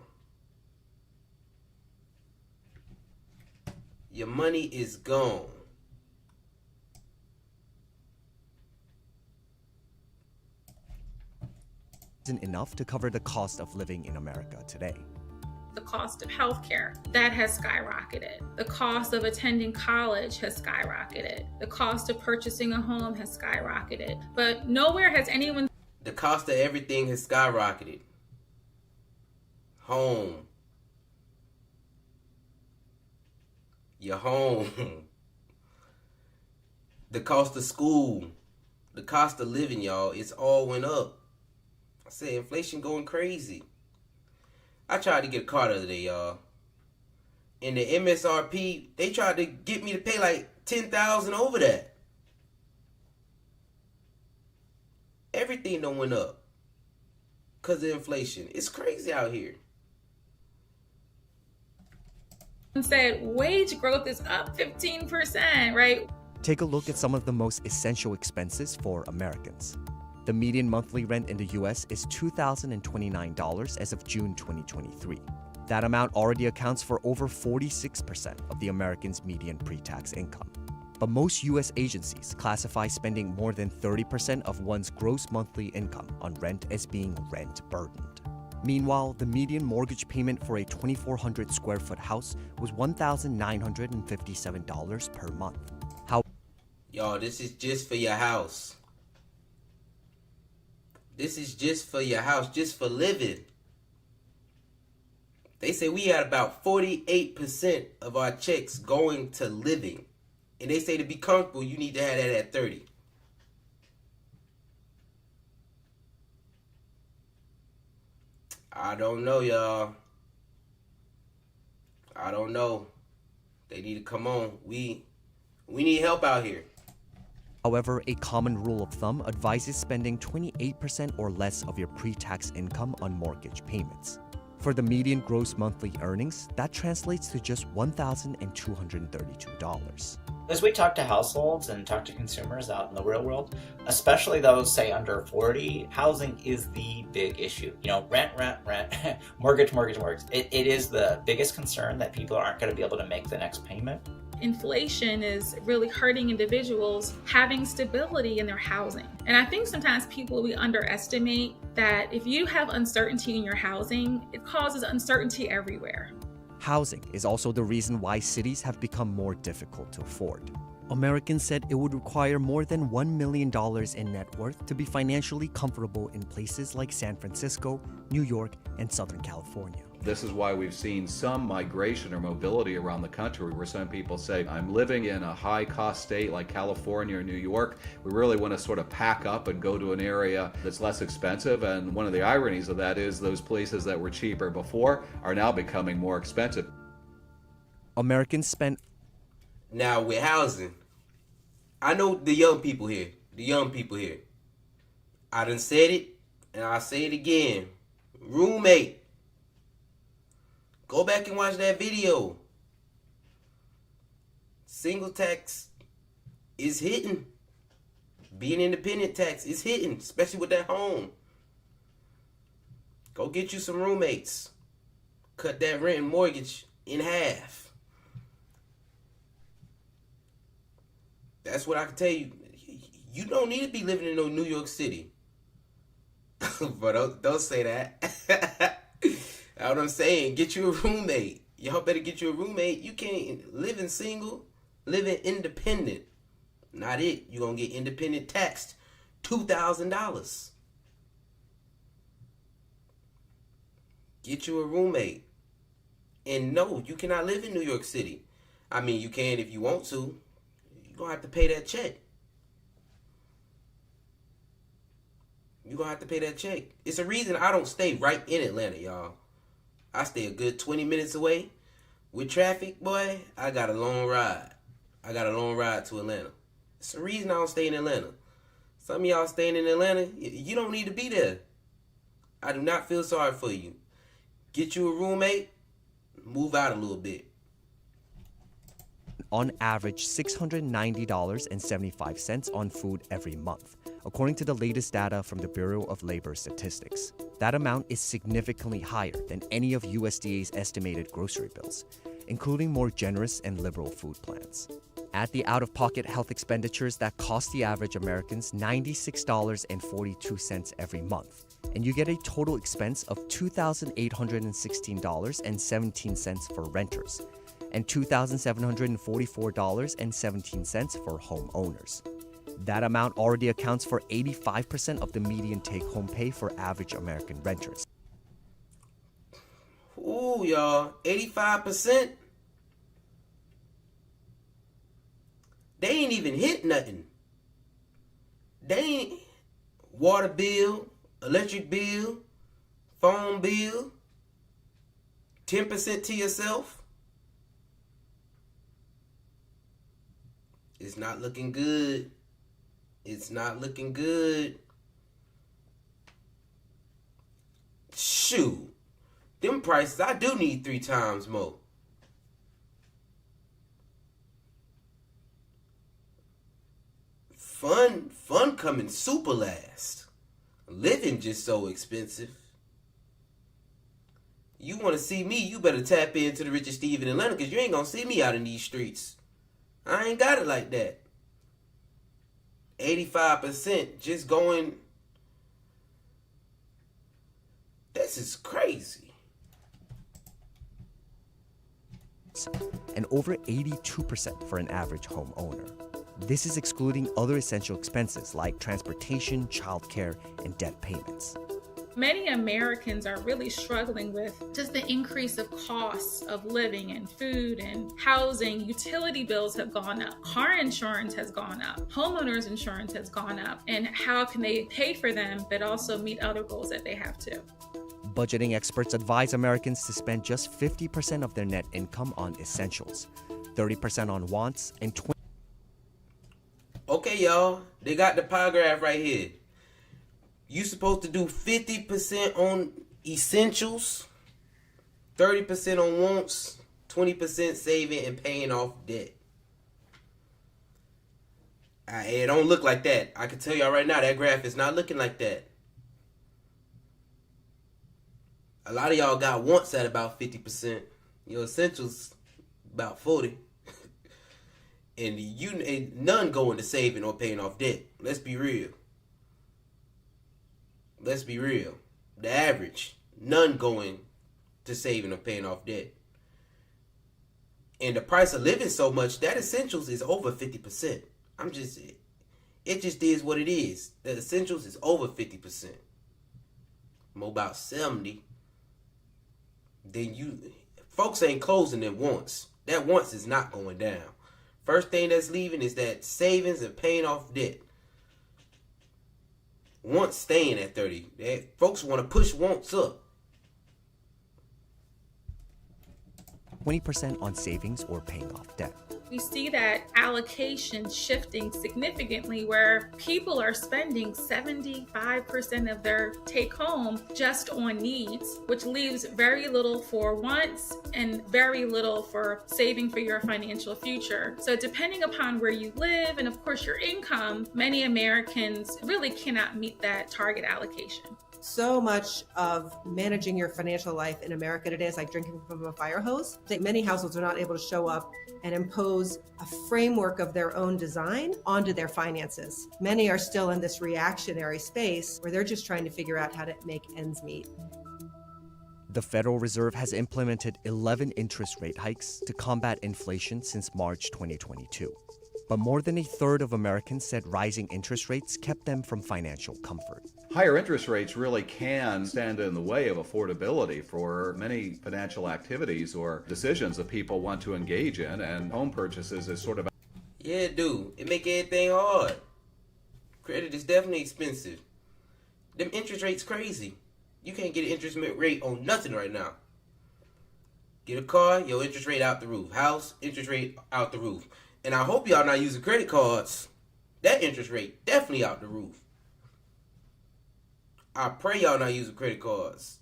Your money is gone. Isn't enough to cover the cost of living in America today. The cost of healthcare, that has skyrocketed. The cost of attending college has skyrocketed. The cost of purchasing a home has skyrocketed. But nowhere has anyone... The cost of everything has skyrocketed. Home. Your home. The cost of school. The cost of living, y'all. It's all went up. I said inflation going crazy. I tried to get a car the other day, y'all. And the MSRP, they tried to get me to pay like $10,000 over that. Everything done went up because of inflation. It's crazy out here. said wage growth is up 15%, right? Take a look at some of the most essential expenses for Americans. The median monthly rent in the US is $2,029 as of June 2023. That amount already accounts for over 46% of the Americans' median pre-tax income. But most US agencies classify spending more than 30% of one's gross monthly income on rent as being rent-burdened. Meanwhile, the median mortgage payment for a 2,400 square foot house was $1,957 per month. Y'all, this is just for your house. This is just for your house, just for living. They say we had about 48% of our checks going to living. And they say to be comfortable, you need to have that at 30. I don't know, y'all. I don't know. They need to come on. We need help out here. However, a common rule of thumb advises spending 28% or less of your pre-tax income on mortgage payments. For the median gross monthly earnings, that translates to just $1,232. As we talk to households and talk to consumers out in the real world, especially those, say, under 40, housing is the big issue. You know, rent, mortgage. It is the biggest concern that people aren't going to be able to make the next payment. Inflation is really hurting individuals having stability in their housing. And I think sometimes we underestimate that if you have uncertainty in your housing, it causes uncertainty everywhere. Housing is also the reason why cities have become more difficult to afford. Americans said it would require more than $1 million in net worth to be financially comfortable in places like San Francisco, New York, and Southern California. This is why we've seen some migration or mobility around the country where some people say, I'm living in a high-cost state like California or New York. We really want to sort of pack up and go to an area that's less expensive. And one of the ironies of that is those places that were cheaper before are now becoming more expensive. Americans spend... Now, with housing, I know the young people here. I done said it, and I'll say it again. Roommate. Go back and watch that video. Single tax is hitting. Being independent tax is hitting, especially with that home. Go get you some roommates. Cut that rent and mortgage in half. That's what I can tell you. You don't need to be living in no New York City. But don't say that. That's what I'm saying. Get you a roommate. Y'all better get you a roommate. You can't live in single, live in independent. Not it. You're going to get independent taxed $2,000. Get you a roommate. And no, you cannot live in New York City. I mean, you can if you want to. You're going to have to pay that check. You're going to have to pay that check. It's a reason I don't stay right in Atlanta, y'all. I stay a good 20 minutes away. With traffic, boy, I got a long ride. To Atlanta. It's the reason I don't stay in Atlanta. Some of y'all staying in Atlanta, you don't need to be there. I do not feel sorry for you. Get you a roommate, move out a little bit. On average, $690.75 on food every month, according to the latest data from the Bureau of Labor Statistics. That amount is significantly higher than any of USDA's estimated grocery bills, including more generous and liberal food plans. Add the out-of-pocket health expenditures that cost the average Americans $96.42 every month, and you get a total expense of $2,816.17 for renters, and $2,744.17 for homeowners. That amount already accounts for 85% of the median take-home pay for average American renters. Ooh, y'all, 85%? They ain't even hit nothing. They ain't water bill, electric bill, phone bill, 10% to yourself. It's not looking good. It's not looking good. Shoot. Them prices, I do need 3 times more. Fun coming super last. Living just so expensive. You want to see me, you better tap into the Richard Steve in Atlanta, because you ain't going to see me out in these streets. I ain't got it like that. 85% just going. This is crazy. And over 82% for an average homeowner. This is excluding other essential expenses like transportation, childcare, and debt payments. Many Americans are really struggling with just the increase of costs of living and food and housing. Utility bills have gone up. Car insurance has gone up. Homeowners insurance has gone up. And how can they pay for them but also meet other goals that they have too? Budgeting experts advise Americans to spend just 50% of their net income on essentials, 30% on wants, and 20%. Okay, y'all. They got the pie graph right here. You supposed to do 50% on essentials, 30% on wants, 20% saving and paying off debt. It don't look like that. I can tell y'all right now, that graph is not looking like that. A lot of y'all got wants at about 50%. Your essentials about 40%. And none going to saving or paying off debt. Let's be real. The average, none going to saving or paying off debt. And the price of living so much, that essentials is over 50%. It just is what it is. The essentials is over 50%. I'm about 70. Then folks ain't closing their wants. That wants is not going down. First thing that's leaving is that savings and paying off debt. Wants staying at 30. Folks want to push wants up. 20% on savings or paying off debt. We see that allocation shifting significantly where people are spending 75% of their take home just on needs, which leaves very little for wants and very little for saving for your financial future. So depending upon where you live and of course your income, many Americans really cannot meet that target allocation. So much of managing your financial life in America today is like drinking from a fire hose. I think many households are not able to show up and impose a framework of their own design onto their finances. Many are still in this reactionary space where they're just trying to figure out how to make ends meet. The Federal Reserve has implemented 11 interest rate hikes to combat inflation since March 2022. But more than a third of Americans said rising interest rates kept them from financial comfort. Higher interest rates really can stand in the way of affordability for many financial activities or decisions that people want to engage in, and home purchases is sort of... Yeah, it do. It make everything hard. Credit is definitely expensive. Them interest rates crazy. You can't get an interest rate on nothing right now. Get a car, your interest rate out the roof. House, interest rate out the roof. And I hope y'all not using credit cards. That interest rate definitely out the roof. I pray y'all not using credit cards.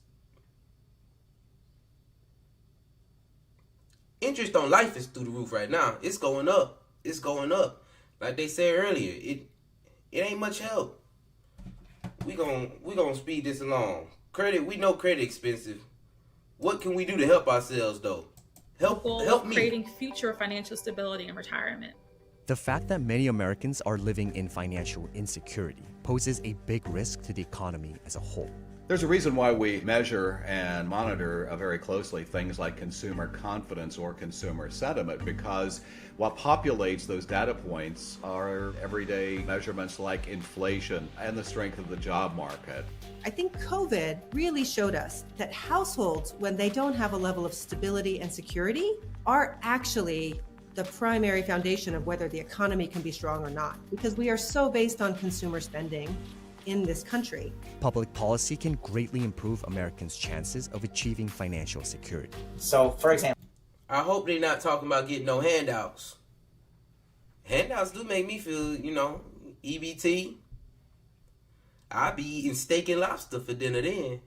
Interest on life is through the roof right now. It's going up. It's going up. Like they said earlier, it ain't much help. We gonna speed this along. Credit, we know credit expensive. What can we do to help ourselves though? Help me. Creating future financial stability and retirement. The fact that many Americans are living in financial insecurity poses a big risk to the economy as a whole. There's a reason why we measure and monitor very closely things like consumer confidence or consumer sentiment, because what populates those data points are everyday measurements like inflation and the strength of the job market. I think COVID really showed us that households, when they don't have a level of stability and security, are actually the primary foundation of whether the economy can be strong or not, because we are so based on consumer spending in this country. Public policy can greatly improve Americans' chances of achieving financial security. So, for example, I hope they're not talking about getting no handouts. Handouts do make me feel, EBT. I'll be eating steak and lobster for dinner then.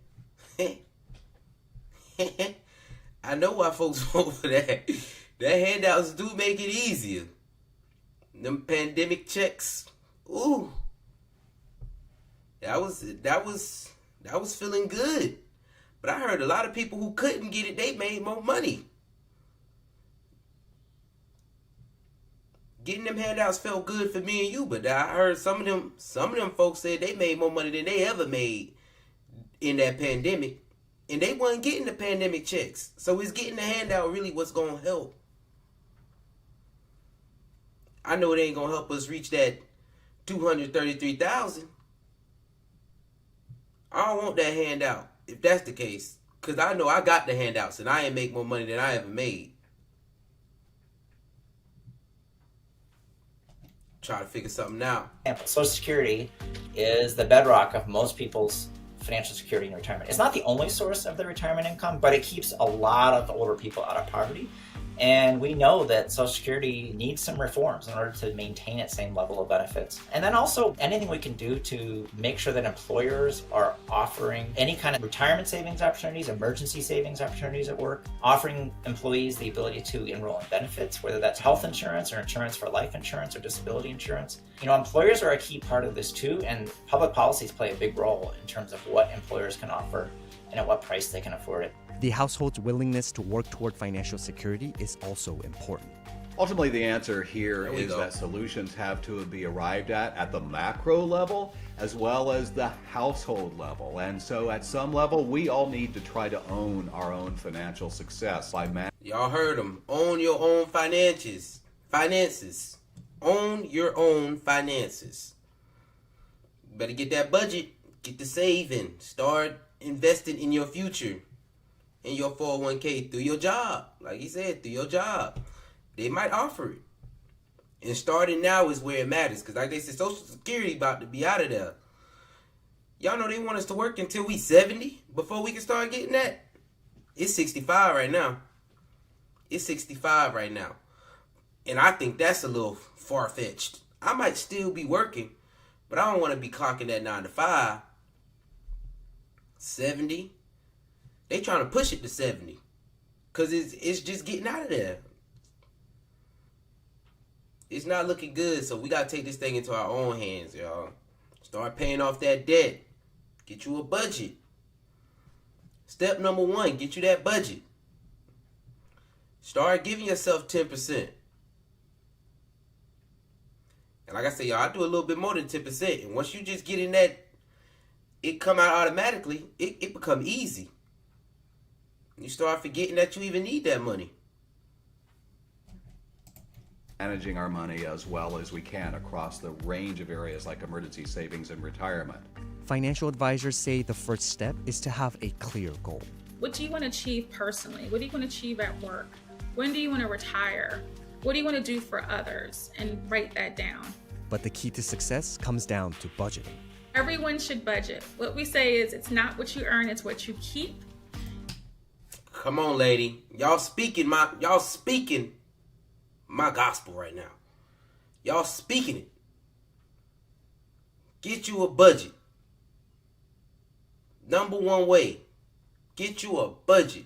I know why folks vote for that. That handouts do make it easier. Them pandemic checks. Ooh. That was feeling good. But I heard a lot of people who couldn't get it, they made more money. Getting them handouts felt good for me and you, but I heard some of them folks said they made more money than they ever made in that pandemic. And they wasn't getting the pandemic checks. So is getting the handout really what's gonna help? I know it ain't gonna help us reach that 233,000. I don't want that handout if that's the case, because I know I got the handouts and I ain't make more money than I ever made. Try to figure something out. Social Security is the bedrock of most people's financial security and retirement. It's not the only source of their retirement income, but it keeps a lot of older people out of poverty. And we know that Social Security needs some reforms in order to maintain its same level of benefits. And then also anything we can do to make sure that employers are offering any kind of retirement savings opportunities, emergency savings opportunities at work, offering employees the ability to enroll in benefits, whether that's health insurance or insurance for life insurance or disability insurance. Employers are a key part of this too, and public policies play a big role in terms of what employers can offer and at what price they can afford it. The household's willingness to work toward financial security is also important. Ultimately, the answer here is that solutions have to be arrived at the macro level as well as the household level. And so at some level, we all need to try to own our own financial success by managing Y'all heard them. Own your own finances. Own your own finances. Better get that budget. Get the saving. Start investing in your future. In your 401k through your job. Like he said, through your job. They might offer it. And starting now is where it matters. Because like they said, Social Security about to be out of there. Y'all know they want us to work until we 70 before we can start getting that. It's 65 right now. It's 65 right now. And I think that's a little far-fetched. I might still be working, but I don't want to be clocking that 9 to 5. 70. They trying to push it to 70. Because it's just getting out of there. It's not looking good, so we got to take this thing into our own hands, y'all. Start paying off that debt. Get you a budget. Step number 1, get you that budget. Start giving yourself 10%. And like I said, y'all, I do a little bit more than 10%. And once you just get in that, it come out automatically, it become easy. You start forgetting that you even need that money. Managing our money as well as we can across the range of areas like emergency savings and retirement. Financial advisors say the first step is to have a clear goal. What do you want to achieve personally? What do you want to achieve at work? When do you want to retire? What do you want to do for others? And write that down. But the key to success comes down to budgeting. Everyone should budget. What we say is it's not what you earn, it's what you keep. Come on, lady. Y'all speaking my gospel right now. Y'all speaking it. Get you a budget. Number 1 way. Get you a budget.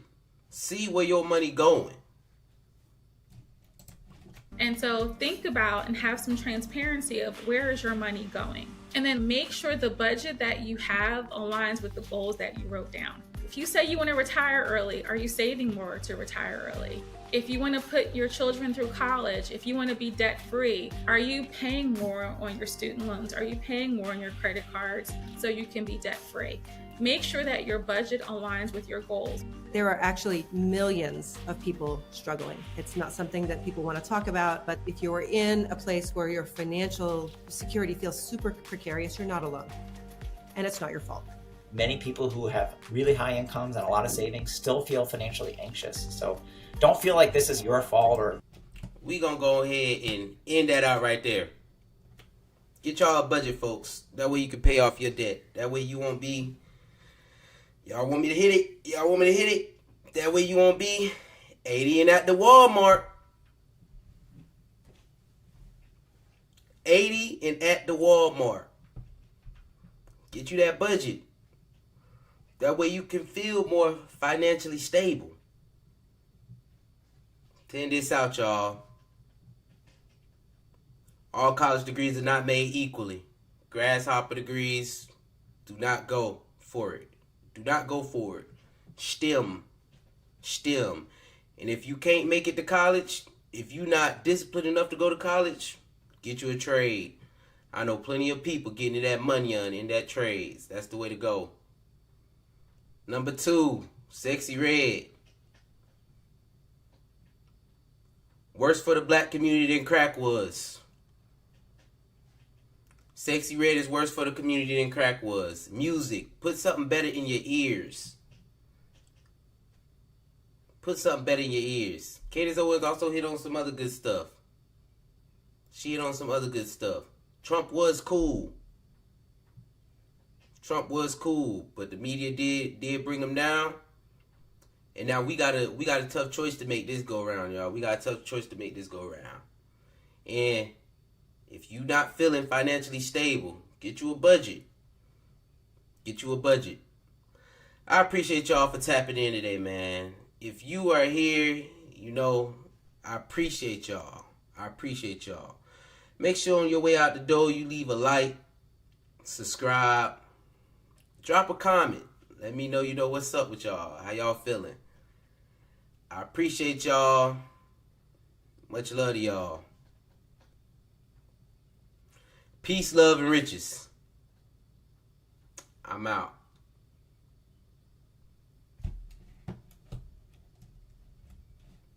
See where your money going. And so think about and have some transparency of where is your money going. And then make sure the budget that you have aligns with the goals that you wrote down. If you say you want to retire early, are you saving more to retire early? If you want to put your children through college, if you want to be debt free, are you paying more on your student loans? Are you paying more on your credit cards so you can be debt free? Make sure that your budget aligns with your goals. There are actually millions of people struggling. It's not something that people want to talk about, but if you're in a place where your financial security feels super precarious, you're not alone. And it's not your fault. Many people who have really high incomes and a lot of savings still feel financially anxious. So don't feel like this is your fault. Or we gonna go ahead and end that out right there. Get y'all a budget, folks. That way you can pay off your debt. That way you won't be... Y'all want me to hit it? Y'all want me to hit it? That way you won't be 80 and at the Walmart. 80 and at the Walmart. Get you that budget. That way you can feel more financially stable. Tend this out, y'all. All college degrees are not made equally. Grasshopper degrees, do not go for it. Do not go for it. STEM. And if you can't make it to college, if you're not disciplined enough to go to college, get you a trade. I know plenty of people getting that money on in that trades. That's the way to go. Number 2, Sexy Red. Worse for the black community than crack was. Sexy Red is worse for the community than crack was. Music. Put something better in your ears. Put something better in your ears. Candace Owens also hit on some other good stuff. She hit on some other good stuff. Trump was cool. But the media did bring him down. And now we got a tough choice to make this go around, y'all. We got a tough choice to make this go around. And if you not feeling financially stable, get you a budget. I appreciate y'all for tapping in today, man. If you are here, I appreciate y'all. Make sure on your way out the door you leave a like, subscribe, drop a comment. Let me know what's up with y'all. How y'all feeling? I appreciate y'all. Much love to y'all. Peace, love, and riches. I'm out.